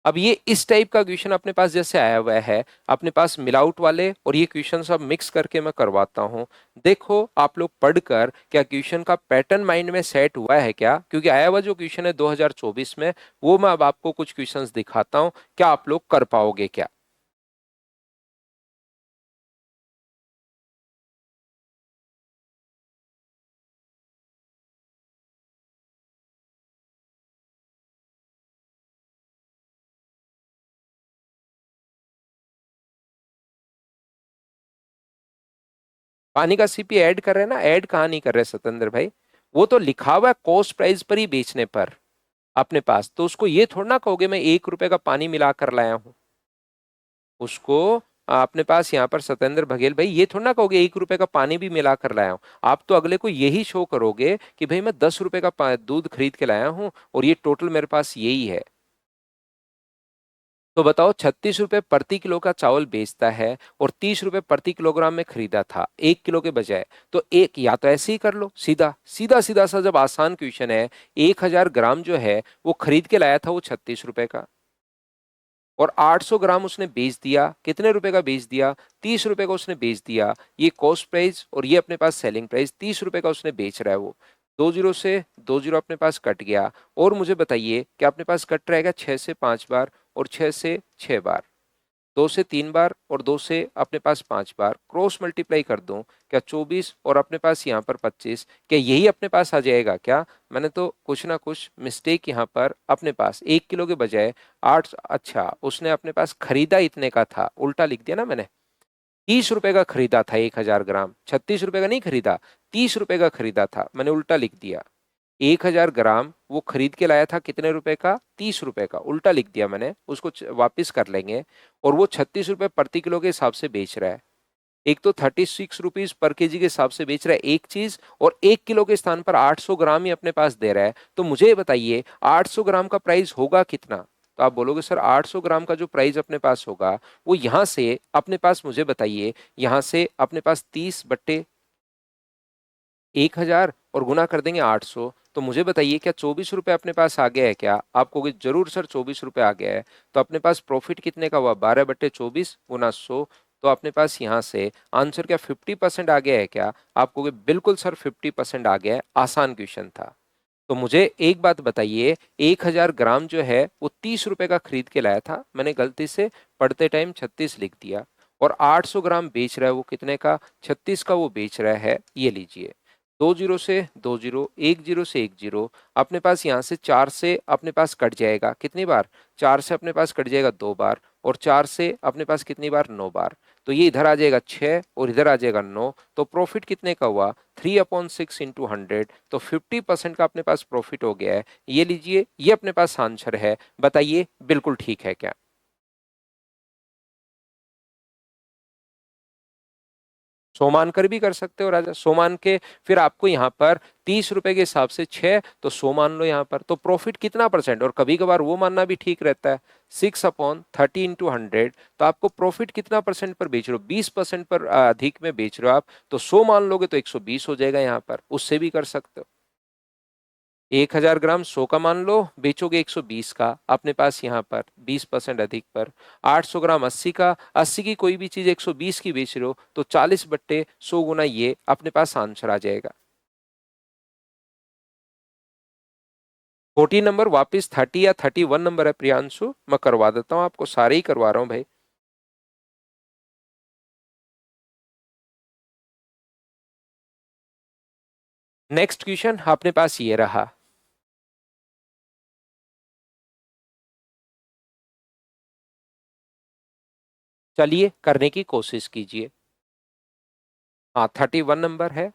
अब ये इस टाइप का क्वेश्चन अपने पास जैसे आया हुआ है, अपने पास मिलाउट वाले और ये क्वेश्चन सब मिक्स करके मैं करवाता हूं। देखो आप लोग पढ़कर क्या क्वेश्चन का पैटर्न माइंड में सेट हुआ है क्या, क्योंकि आया हुआ जो क्वेश्चन है 2024 में, वो मैं अब आपको कुछ क्वेश्चंस दिखाता हूं, क्या आप लोग कर पाओगे क्या? पानी का सीपी ऐड कर रहे हैं ना, ऐड कहाँ नहीं कर रहे सतेंद्र भाई, वो तो लिखा हुआ है कॉस्ट प्राइस पर ही बेचने पर अपने पास, तो उसको ये थोड़ा ना कहोगे मैं 1 रुपए का पानी मिला कर लाया हूं, उसको अपने पास यहाँ पर सतेंद्र बघेल भाई ये थोड़ा ना कहोगे 1 रुपए का पानी भी मिला कर लाया हूं। आप तो अगले को यही शो करोगे कि भाई मैं 10 रुपए का दूध खरीद के लाया हूं और ये टोटल मेरे पास यही है। तो बताओ 36 रुपए प्रति किलो का चावल बेचता है और 30 रुपए प्रति किलोग्राम में खरीदा था 1 किलो के बजाय, तो एक या तो ऐसे ही कर लो, सीधा सीधा सीधा सा जब आसान क्वेश्चन है, 1000 ग्राम जो है वो खरीद के लाया था वो 36 रुपए का, और 800 ग्राम उसने बेच दिया, कितने रुपए का बेच दिया, 30 रुपए का उसने बेच दिया। ये कॉस्ट प्राइस और ये अपने पास सेलिंग प्राइस, 30 रुपए का उसने बेच रहा है वो, 2 जीरो से 2 जीरो अपने पास कट गया। और मुझे बताइए क्या अपने पास कट रहेगा 6 से 5 बार और 6 से 6 बार, 2 से 3 बार और 2 से अपने पास 5 बार, क्रॉस मल्टीप्लाई कर दूं क्या 24 और अपने पास यहाँ पर 25, क्या यही अपने पास आ जाएगा क्या? मैंने तो कुछ ना कुछ मिस्टेक यहाँ पर अपने पास 1 किलो के बजाय 8, अच्छा उसने अपने पास खरीदा इतने का था, उल्टा लिख दिया ना मैंने, 30 रुपए का खरीदा था 1000 ग्राम, 36 रुपए का नहीं खरीदा, 30 रुपए का खरीदा था, मैंने उल्टा लिख दिया। 1000 ग्राम वो खरीद के लाया था कितने रुपए का, 30 रुपए का, उल्टा लिख दिया मैंने, उसको वापिस कर लेंगे। और वो 36 रुपए प्रति किलो के हिसाब से बेच रहा है, एक तो 36 रुपीज पर केजी के हिसाब से बेच रहा है एक चीज, और 1 किलो के स्थान पर 800 ग्राम ही अपने पास दे रहा है। तो मुझे ये बताइए 800 ग्राम का प्राइस होगा कितना? तो आप बोलोगे सर 800 ग्राम का जो प्राइस अपने पास होगा वो यहां से अपने पास, मुझे बताइए यहां से अपने पास 30/1000 और गुना कर देंगे 800, तो मुझे बताइए क्या 24 रुपए अपने पास आ गया है क्या? आप कहोगे जरूर सर 24 रुपए आ गया है। तो अपने पास प्रॉफिट कितने का हुआ, 12/24 गुना 100, तो अपने पास यहाँ से आंसर क्या 50% आ गया है क्या? आप कहोगे बिल्कुल सर 50% आ गया है, आसान क्वेश्चन था। तो मुझे एक बात बताइए, 1000 ग्राम जो है वो 30 रुपए का खरीद के लाया था, मैंने गलती से पढ़ते टाइम 36 लिख दिया, और 800 ग्राम बेच रहा है वो कितने का, 36 का वो बेच रहा है, ये लीजिए। दो जीरो से दो जीरो, एक जीरो से एक जीरो, अपने पास यहाँ से चार से अपने पास कट जाएगा कितनी बार, चार से अपने पास कट जाएगा दो बार, और चार से अपने पास कितनी बार, नौ बार। तो ये इधर आ जाएगा छः और इधर आ जाएगा नौ, तो प्रॉफिट कितने का हुआ, 3/6 इंटू 100, तो 50% का अपने पास प्रॉफिट हो गया है। ये लीजिए, ये अपने पास आंसर है। बताइए बिल्कुल ठीक है क्या? सो मानकर भी कर सकते हो राजा, सो मान के फिर आपको यहाँ पर 30 रुपए के हिसाब से छह, तो सो मान लो यहाँ पर, तो प्रॉफिट कितना परसेंट, और कभी कभार वो मानना भी ठीक रहता है, 6/30 इंटू 100, तो आपको प्रॉफिट कितना परसेंट पर बेच रहे हो, 20% पर अधिक में बेच रहे हो आप, तो सो मान लोगे तो 120 हो जाएगा यहाँ पर, उससे भी कर सकते हो। 1000 ग्राम 100 का मान लो, बेचोगे 120 का, अपने पास यहाँ पर 20% अधिक पर। 800 ग्राम 80 का, 80 की कोई भी चीज 120 की बेच रहे हो, तो 40/100 गुना ये अपने पास आंसर आ जाएगा। 14 नंबर वापिस 30 या 31 नंबर है प्रियांशु, मैं करवा देता हूँ आपको, सारे ही करवा रहा हूँ भाई। नेक्स्ट क्वेश्चन अपने पास ये रहा। चलिए करने की कोशिश कीजिए। हाँ 31 नंबर है।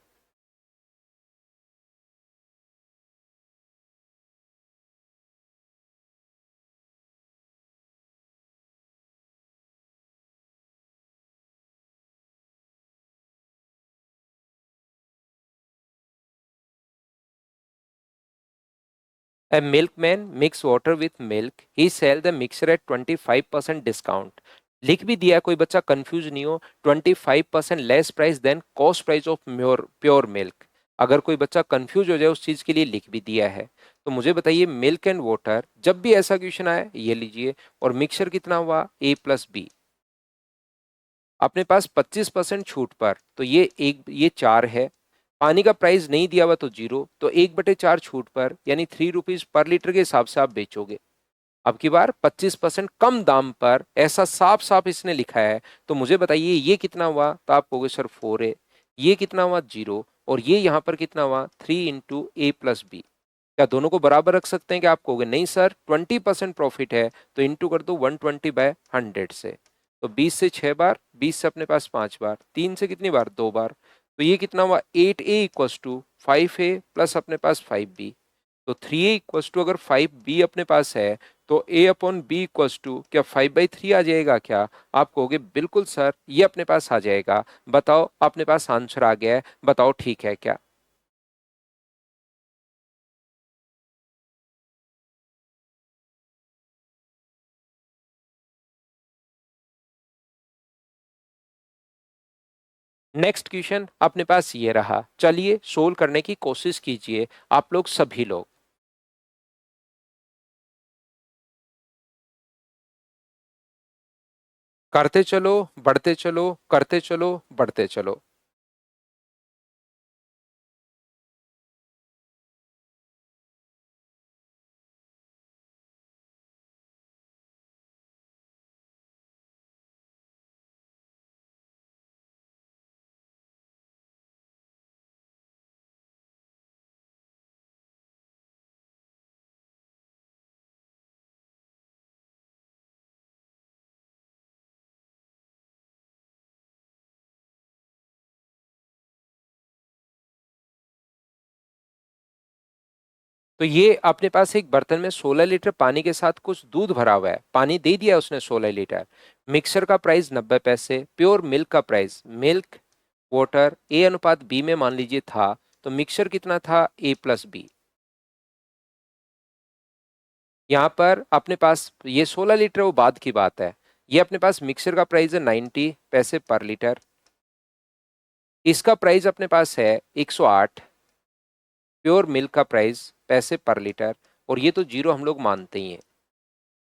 A milkman mix water with milk. He sell the mixture at 25% discount. लिख भी दिया, कोई बच्चा कंफ्यूज नहीं हो, 25% less price than cost price of pure pure milk. अगर कोई बच्चा कंफ्यूज हो जाए उस चीज के लिए लिख भी दिया है। तो मुझे बताइए मिल्क एंड वाटर, जब भी ऐसा क्वेश्चन आए ये लीजिए, और मिक्सचर कितना हुआ, A+B। अपने पास 25% छूट पर, तो ये चार है। पानी का प्राइस नहीं दिया हुआ तो जीरो, तो 1/4 छूट पर यानी 3 रुपीज पर लीटर के हिसाब से आप बेचोगे। अब की बार 25% कम दाम पर, ऐसा साफ साफ इसने लिखा है। तो मुझे बताइए ये कितना हुआ, तो आप कहोगे सर 4 है। ये कितना हुआ, जीरो, और ये यहाँ पर कितना हुआ, 3 इंटू A+B। क्या दोनों को बराबर रख सकते हैं? क्या आप कहोगे नहीं सर 20% प्रॉफिट है, तो इंटू कर दो 120/100 से। तो 20 से 6 बार, 20 से अपने पास 5 बार, 3 से कितनी बार, 2 बार। तो ये कितना हुआ, 8A = 5A प्लस अपने पास 5B। तो 3A = अगर 5B अपने पास है, तो A/B क्या 5/3 आ जाएगा क्या? आप कहोगे बिल्कुल सर ये अपने पास आ जाएगा। बताओ अपने पास आंसर आ गया है, बताओ ठीक है क्या? नेक्स्ट क्वेश्चन अपने पास ये रहा, चलिए सोल्व करने की कोशिश कीजिए आप लोग सभी लोग। करते चलो, बढ़ते चलो, करते चलो, बढ़ते चलो। तो ये अपने पास एक बर्तन में 16 लीटर पानी के साथ कुछ दूध भरा हुआ है, पानी दे दिया उसने 16 लीटर। मिक्सर का प्राइस 90 पैसे, प्योर मिल्क का प्राइस, मिल्क वाटर A/B में मान लीजिए था, तो मिक्सर कितना था, A+B। यहाँ पर अपने पास ये 16 लीटर वो बाद की बात है। ये अपने पास मिक्सर का प्राइस है 90 पैसे पर लीटर। इसका प्राइस अपने पास है 108, प्योर मिल्क का प्राइस पैसे पर लीटर, और ये तो जीरो हम लोग मानते ही हैं।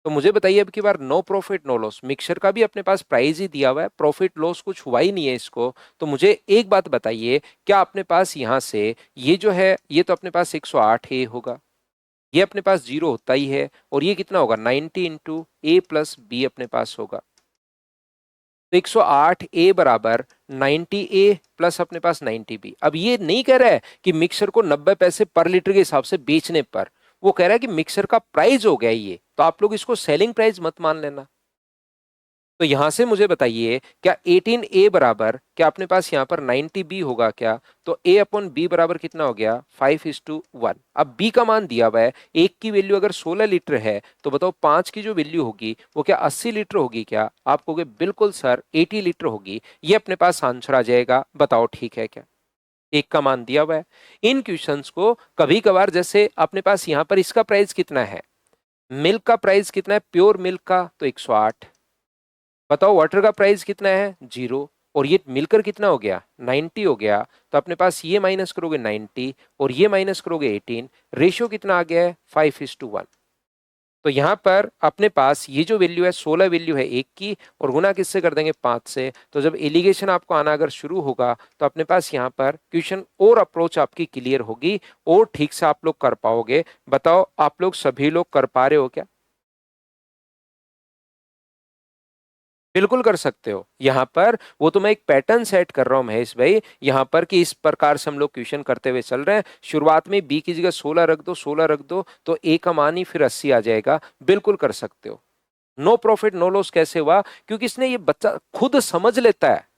तो मुझे बताइए अब की बार no profit no loss, mixture का भी अपने पास प्राइस ही दिया हुआ है, प्रॉफिट लॉस कुछ हुआ ही नहीं है इसको। तो मुझे एक बात बताइए, क्या अपने पास यहाँ से ये जो है ये तो अपने पास 108 ही होगा, ये अपने पास जीरो होता ही है, और ये कितना होगा 90 इंटू A+B अपने पास होगा। तो 108A = 90A प्लस अपने पास 90B। अब ये नहीं कह रहा है कि मिक्सर को 90 पैसे पर लीटर के हिसाब से बेचने पर, वो कह रहा है कि मिक्सर का प्राइस हो गया ये, तो आप लोग इसको सेलिंग प्राइस मत मान लेना। तो यहां से मुझे बताइए क्या 18A बराबर क्या अपने पास यहां पर 90B होगा क्या? तो A अपॉन बी बराबर कितना हो गया? 5:1। अब B का मान दिया हुआ है, एक की वैल्यू अगर 16 लीटर है तो बताओ 5 की जो वैल्यू होगी वो क्या 80 लीटर होगी क्या? आप कहोगे बिल्कुल सर 80 लीटर होगी। ये अपने पास आंसर आ जाएगा, बताओ ठीक है क्या? एक का मान दिया हुआ है। इन क्वेश्चंस को कभी कभार जैसे अपने पास यहां पर इसका प्राइस कितना है, मिल्क का प्राइस कितना है प्योर मिल्क का? तो 108। बताओ वाटर का प्राइस कितना है? 0। और ये मिलकर कितना हो गया? 90 हो गया। तो अपने पास ये माइनस करोगे 90 और ये माइनस करोगे 18, रेशियो कितना आ गया है? 5:1। तो यहां पर अपने पास ये जो वैल्यू है 16 वैल्यू है एक की, और गुना किससे कर देंगे? 5 से। तो जब एलिगेशन आपको आना अगर शुरू होगा तो अपने पास यहां पर क्वेश्चन और अप्रोच आपकी क्लियर होगी और ठीक से आप लोग कर पाओगे। बताओ आप लोग सभी लोग कर पा रहे हो क्या? बिल्कुल कर सकते हो। यहां पर वो तो मैं एक पैटर्न सेट कर रहा हूं महेश भाई, यहां पर कि इस प्रकार से हम लोग क्वेश्चन करते हुए चल रहे हैं। शुरुआत में बी की जगह 16 रख दो, 16 रख दो तो ए का मान ही फिर 80 आ जाएगा। बिल्कुल कर सकते हो। नो प्रॉफिट नो लॉस कैसे हुआ? क्योंकि इसने ये बच्चा खुद समझ लेता है।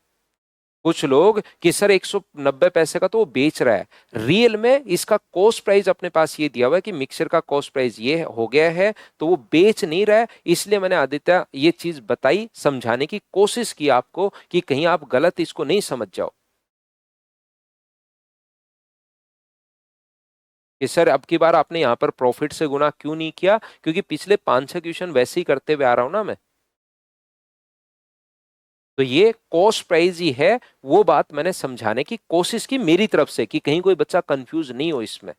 कुछ लोग कि सर 190 पैसे का तो वो बेच रहा है, रियल में इसका कॉस्ट प्राइस अपने पास ये दिया हुआ है कि मिक्सर का कॉस्ट प्राइस ये हो गया है, तो वो बेच नहीं रहा है। इसलिए मैंने आदित्य ये चीज बताई, समझाने की कोशिश की आपको कि कहीं आप गलत इसको नहीं समझ जाओ कि सर अब की बार आपने यहां पर प्रॉफिट से गुना क्यों नहीं किया, क्योंकि पिछले 5-6 क्वेश्चन वैसे ही करते हुए आ रहा हूं ना मैं। तो ये कॉस्ट प्राइस ही है, वो बात मैंने समझाने की कोशिश की मेरी तरफ से कि कहीं कोई बच्चा कंफ्यूज नहीं हो इसमें।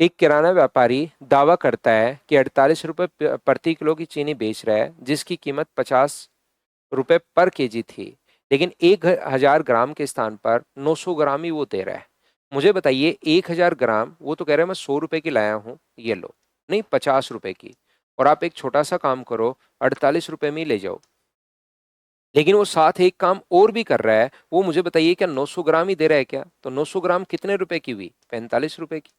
एक किराना व्यापारी दावा करता है कि 48 रुपए प्रति किलो की चीनी बेच रहा है, जिसकी कीमत 50 रुपए पर केजी थी, लेकिन 1,000 ग्राम के स्थान पर 900 ग्राम ही वो दे रहा है। मुझे बताइए 1,000 ग्राम, वो तो कह रहा है मैं 100 रुपए की लाया हूं, ये लो। नहीं, 50 रुपए की। और आप एक छोटा सा काम करो, 48 रुपए में ही ले जाओ। लेकिन वो साथ एक काम और भी कर रहा है, वो मुझे बताइए क्या 900 ग्राम ही दे रहा है क्या? तो 900 ग्राम कितने रुपए की हुई? 45 रुपए की।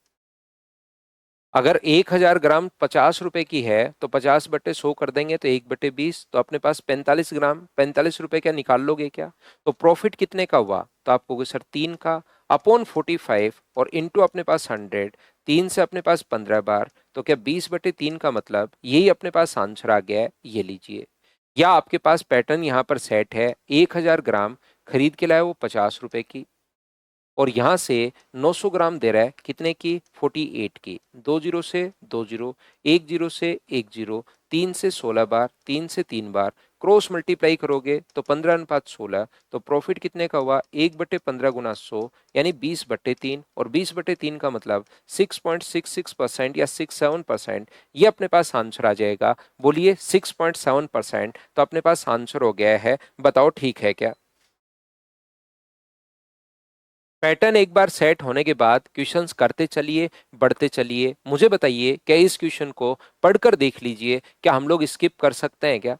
अगर 1,000 ग्राम 50 रुपए की है तो 50/100 कर देंगे तो 1/20, तो अपने पास 45 ग्राम 45 रुपए क्या निकाल लोगे क्या? तो प्रॉफिट कितने का हुआ? तो आप कहोगे सर 3 का, अपॉन 45 और इंटू अपने पास 100, 3 से अपने पास 15 बार, तो क्या 20/3 का मतलब यही अपने पास आंसर आ गया है, ये लीजिए। या आपके पास पैटर्न यहाँ पर सेट है, 1,000 ग्राम खरीद के लाए वो 50 रुपए की, और यहां से 900 ग्राम दे रहा है कितने की? 48 की। 2 जीरो से 2 जीरो, 1 जीरो से 1 जीरो, 3 से 16 बार, 3 से 3 बार, क्रॉस मल्टीप्लाई करोगे तो 15:16। तो प्रॉफिट कितने का हुआ? 1/15 गुना 100 यानी 20/3, और 20/3 का मतलब 6.66% या 67%। ये अपने पास आंसर आ जाएगा। बोलिए 6.7%। तो अपने पास आंसर हो गया है, बताओ ठीक है क्या? पैटर्न एक बार सेट होने के बाद क्वेश्चंस करते चलिए, बढ़ते चलिए। मुझे बताइए क्या इस क्वेश्चन को पढ़कर देख लीजिए, क्या हम लोग स्किप कर सकते हैं क्या?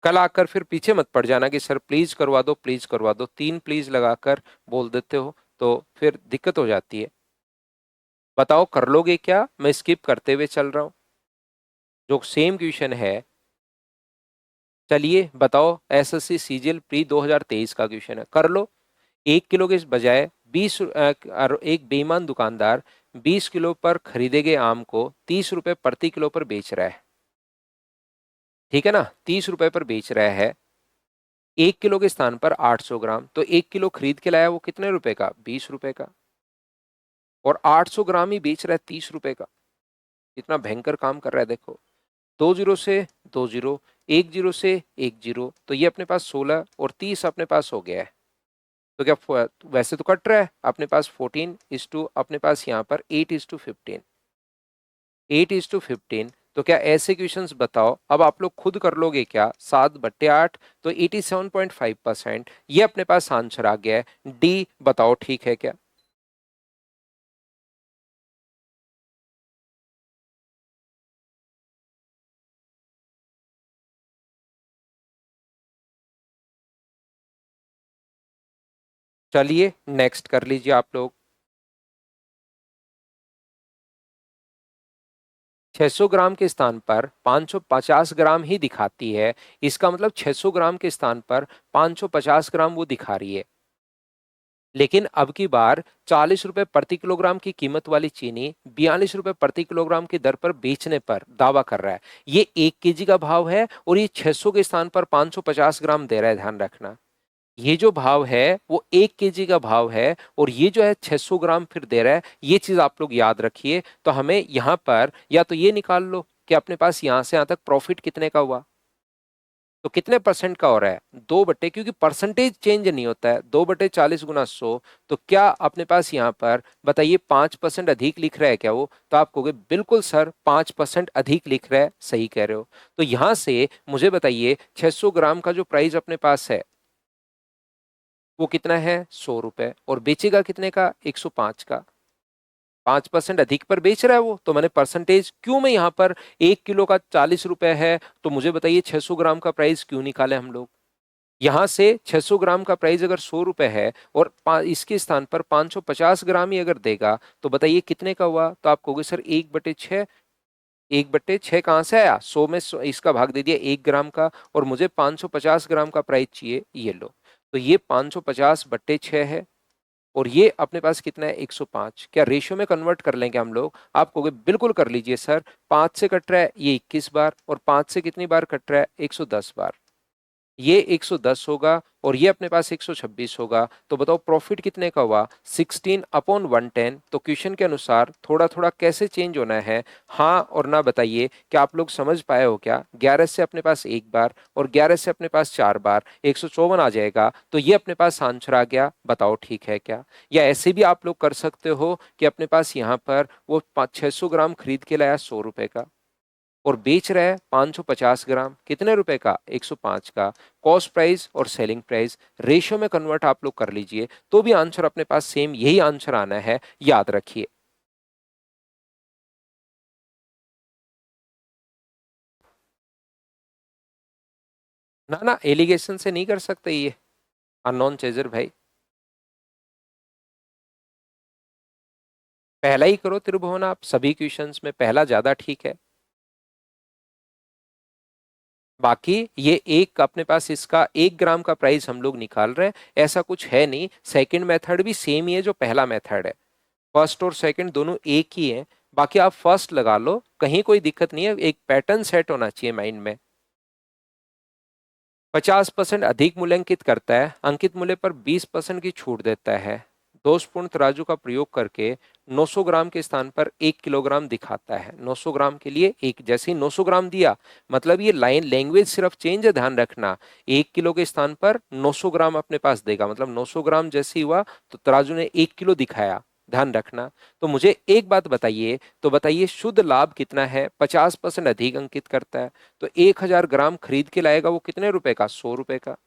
कल आकर फिर पीछे मत पड़ जाना कि सर प्लीज करवा दो, प्लीज करवा दो, 3 प्लीज लगाकर बोल देते हो तो फिर दिक्कत हो जाती है। बताओ कर लोगे क्या? मैं स्किप करते हुए चल रहा हूं, जो सेम क्वेश्चन है। चलिए बताओ, एसएससी सीजीएल प्री 2023 का क्वेश्चन है, कर लो। 1 किलो के बजाय 20, एक बेईमान दुकानदार 20 किलो पर खरीदे गए आम को 30 रुपए प्रति किलो पर बेच रहा है। ठीक है ना, 30 रुपए पर बेच रहा है। 1 किलो के स्थान पर 800 ग्राम, तो 1 किलो खरीद के लाया वो कितने रुपए का? 20 रुपए का। और 800 ग्राम ही बेच रहा है 30 रुपए का। इतना भयंकर काम कर रहा है देखो। 2 जीरो से 2 जीरो, एक जीरो से एक जीरो, तो ये अपने पास 16 और 30 अपने पास हो गया है। तो क्या वैसे तो कट रहा है अपने पास 14:, अपने पास यहाँ पर 8:15, 8:15। तो क्या ऐसे क्वेश्चंस बताओ, अब आप लोग खुद कर लोगे क्या, 7/8 तो 87.5%, ये अपने पास आंसर आ गया है। डी बताओ ठीक है क्या। चलिए नेक्स्ट कर लीजिए आप लोग। 600 ग्राम के स्थान पर 550 ग्राम ही दिखाती है, इसका मतलब 600 ग्राम के स्थान पर 550 ग्राम वो दिखा रही है। लेकिन अब की बार 40 रुपए प्रति किलोग्राम की कीमत वाली चीनी 42 रुपए प्रति किलोग्राम की दर पर बेचने पर दावा कर रहा है। ये 1 केजी का भाव है और ये 600 के स्थान पर 550 ग्राम दे रहा है, ध्यान रखना। ये जो भाव है वो 1 केजी का भाव है और ये जो है 600 ग्राम फिर दे रहा है, ये चीज आप लोग याद रखिए। तो हमें यहां पर या तो ये निकाल लो कि अपने पास यहां से यहां तक प्रॉफिट कितने का हुआ, तो कितने परसेंट का हो रहा है, 2 बटे, क्योंकि परसेंटेज चेंज नहीं होता है, 2/40 × 100। तो क्या अपने पास यहाँ पर बताइए 5% अधिक लिख रहा है क्या वो, तो आप कहोगे बिल्कुल सर 5% अधिक लिख रहा है, सही कह रहे हो। तो यहां से मुझे बताइए 600 ग्राम का जो प्राइस अपने पास है वो कितना है, 100 रुपए, और बेचेगा कितने का, 105 का। 5% अधिक पर बेच रहा है वो, तो मैंने परसेंटेज क्यों में यहाँ पर 1 किलो का 40 रुपए है, तो मुझे बताइए 600 ग्राम का प्राइस क्यों निकाले हम लोग। यहां से 600 ग्राम का प्राइस अगर 100 रुपए है और इसके स्थान पर 550 ग्राम ही अगर देगा, तो बताइए कितने का हुआ, तो आप कहोगे सर 1/6। 1/6 कहाँ से आया, 100 में इसका भाग दे दिया 1 ग्राम का, और मुझे 550 ग्राम का प्राइस चाहिए, ये लो। तो ये 550/6 है और ये अपने पास कितना है, 105। क्या रेशियो में कन्वर्ट कर लेंगे हम लोग, आप कहोगे बिल्कुल कर लीजिए सर। 5 से कट रहा है ये 21 बार, और 5 से कितनी बार कट रहा है, 110 बार। ये 110 होगा और ये अपने पास 126 होगा। तो बताओ प्रॉफिट कितने का हुआ, 16/110। तो क्वेश्चन के अनुसार थोड़ा थोड़ा कैसे चेंज होना है, हाँ और ना बताइए, क्या आप लोग समझ पाए हो क्या। 11 से अपने पास एक बार और 11 से अपने पास 4 बार, 154 आ जाएगा। तो ये अपने पास आंसर आ गया, बताओ ठीक है क्या। या ऐसे भी आप लोग कर सकते हो कि अपने पास यहाँ पर वो 600 ग्राम खरीद के लाया 100 रुपए का और बेच रहा है 550 ग्राम कितने रुपए का, 105 का। कॉस्ट प्राइस और सेलिंग प्राइस रेशियो में कन्वर्ट आप लोग कर लीजिए, तो भी आंसर अपने पास सेम यही आंसर आना है, याद रखिए। ना ना, एलिगेशन से नहीं कर सकते ये, अननोन चेजर भाई। पहला ही करो त्रिभुवन, आप सभी क्वेश्चंस में पहला ज्यादा ठीक है। बाकी ये एक अपने पास इसका 1 ग्राम का प्राइस हम लोग निकाल रहे हैं, ऐसा कुछ है नहीं। सेकंड मेथड भी सेम ही है जो पहला मेथड है, फर्स्ट और सेकंड दोनों एक ही है। बाकी आप फर्स्ट लगा लो, कहीं कोई दिक्कत नहीं है, एक पैटर्न सेट होना चाहिए माइंड में। 50% अधिक मूल्यांकित करता है, अंकित मूल्य पर 20% की छूट देता है। दोषपूर्ण तराजू का प्रयोग करके 900 ग्राम के स्थान पर 1 किलोग्राम दिखाता है। 900 ग्राम के लिए एक, जैसे ही 900 ग्राम दिया, मतलब ये लाइन लैंग्वेज सिर्फ चेंज है, ध्यान रखना। 1 किलो के स्थान पर 900 ग्राम अपने पास देगा, मतलब 900 ग्राम जैसे ही हुआ तो तराजू ने 1 किलो दिखाया, ध्यान रखना। तो मुझे एक बात बताइए, तो बताइए शुद्ध लाभ कितना है, 50% अधिक अंकित करता है। तो 1000 ग्राम खरीद के लाएगा वो कितने रुपए का, 100 रुपए का।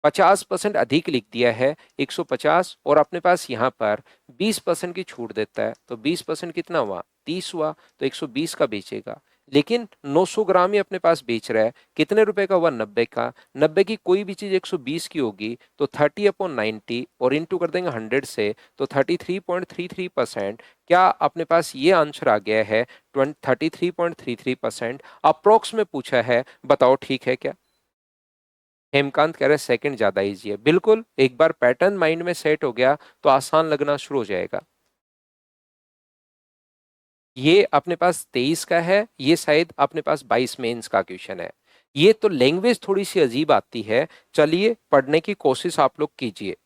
50% अधिक लिख दिया है, 150, और अपने पास यहाँ पर 20% की छूट देता है, तो 20% कितना हुआ, 30 हुआ, तो 120 का बेचेगा। लेकिन 900 ग्राम ही अपने पास बेच रहा है, कितने रुपए का हुआ, 90 का। 90 की कोई भी चीज 120 की होगी तो 30/90 और इंटू कर देंगे 100 से, तो 33.33%। क्या अपने पास ये आंसर आ गया है, 33.33%। अप्रोक्स में पूछा है, बताओ ठीक है क्या। हेमकांत कह रहे सेकंड ज्यादा इजी है, बिल्कुल। एक बार पैटर्न माइंड में सेट हो गया तो आसान लगना शुरू हो जाएगा। ये अपने पास 23 का है, ये शायद अपने पास 22 मेंस का क्वेश्चन है। ये तो लैंग्वेज थोड़ी सी अजीब आती है, चलिए पढ़ने की कोशिश आप लोग कीजिए।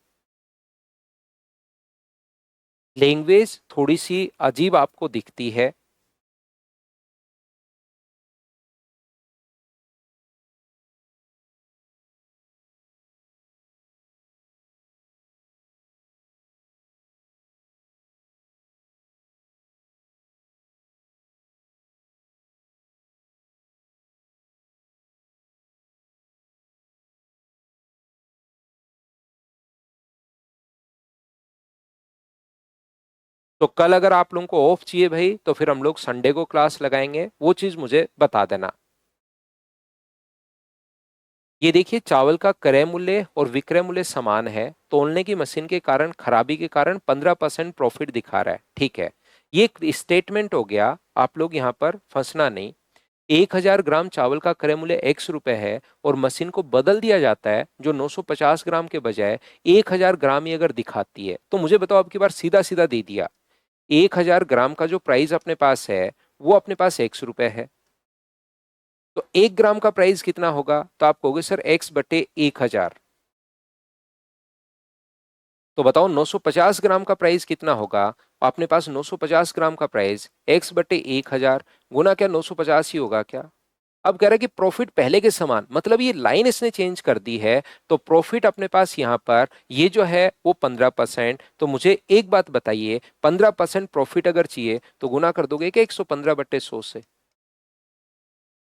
लैंग्वेज थोड़ी सी अजीब आपको दिखती है, तो कल अगर आप लोगों को ऑफ चाहिए भाई तो फिर हम लोग संडे को क्लास लगाएंगे, वो चीज मुझे बता देना। ये देखिए चावल का क्रय मूल्य और विक्रय मूल्य समान है, तोलने की मशीन के कारण खराबी के कारण 15% प्रॉफिट दिखा रहा है, ठीक है। ये एक स्टेटमेंट हो गया, आप लोग यहाँ पर फंसना नहीं। 1000 ग्राम चावल का क्रय मूल्य x रुपए है और मशीन को बदल दिया जाता है जो 950 ग्राम के बजाय 1000 ग्राम ही अगर दिखाती है, तो मुझे बताओ अब की बार सीधा सीधा दे दिया 1000 ग्राम का जो प्राइस अपने पास है वो अपने पास x रुपए है, तो 1 ग्राम का प्राइस कितना होगा, तो आप कहोगे सर x बटे 1000। तो बताओ 950 ग्राम का प्राइस कितना होगा, अपने पास 950 ग्राम का प्राइस x बटे 1000 गुना क्या 950 ही होगा क्या। अब कह रहा है कि प्रॉफिट पहले के समान, मतलब ये लाइन इसने चेंज कर दी है, तो प्रॉफिट अपने पास यहां पर ये जो है वो 15%। तो मुझे एक बात बताइए, 15% प्रॉफिट अगर चाहिए तो गुना कर दोगे क्या 115/100 से,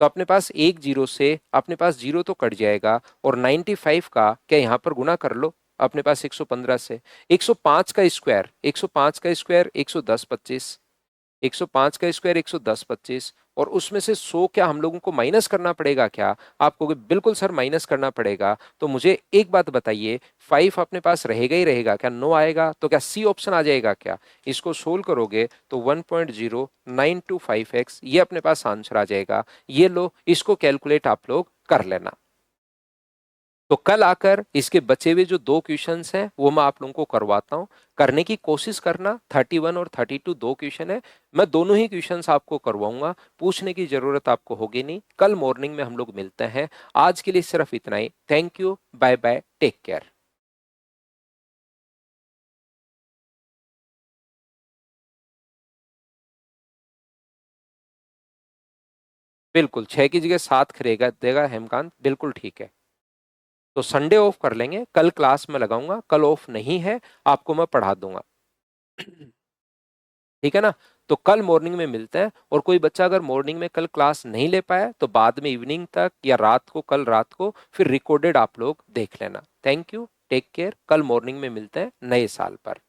तो अपने पास एक जीरो से अपने पास जीरो तो कट जाएगा, और 95 का क्या यहां पर गुना कर लो अपने पास 115 से। 105 का स्क्वायर 105 का स्क्वायर 110/25, 105 का स्क्वायर 110/25, और उसमें से 100 क्या हम लोगों को माइनस करना पड़ेगा क्या, आप कहोगे बिल्कुल सर माइनस करना पड़ेगा। तो मुझे एक बात बताइए, 5 अपने पास रहेगा ही रहेगा क्या, 9 आएगा तो क्या सी ऑप्शन आ जाएगा क्या। इसको सोल्व करोगे तो 1.0925x ये अपने पास आंसर आ जाएगा। ये लो, इसको कैलकुलेट आप लोग कर लेना। तो कल आकर इसके बचे हुए जो दो क्वेश्चंस हैं वो मैं आप लोगों को करवाता हूं, करने की कोशिश करना। 31 और 32 दो क्वेश्चन है, मैं दोनों ही क्वेश्चंस आपको करवाऊंगा, पूछने की जरूरत आपको होगी नहीं। कल मॉर्निंग में हम लोग मिलते हैं। आज के लिए सिर्फ इतना ही। Thank you, bye bye, take care. बिल्कुल 6 की जगह 7 करेगा देगा हेमकांत, बिल्कुल ठीक है। तो संडे ऑफ कर लेंगे, कल क्लास में लगाऊंगा, कल ऑफ नहीं है, आपको मैं पढ़ा दूंगा। ठीक है ना। तो कल मॉर्निंग में मिलते हैं, और कोई बच्चा अगर मॉर्निंग में कल क्लास नहीं ले पाया तो बाद में इवनिंग तक या रात को, कल रात को फिर रिकॉर्डेड आप लोग देख लेना। थैंक यू, टेक केयर, कल मॉर्निंग में मिलते हैं नए साल पर।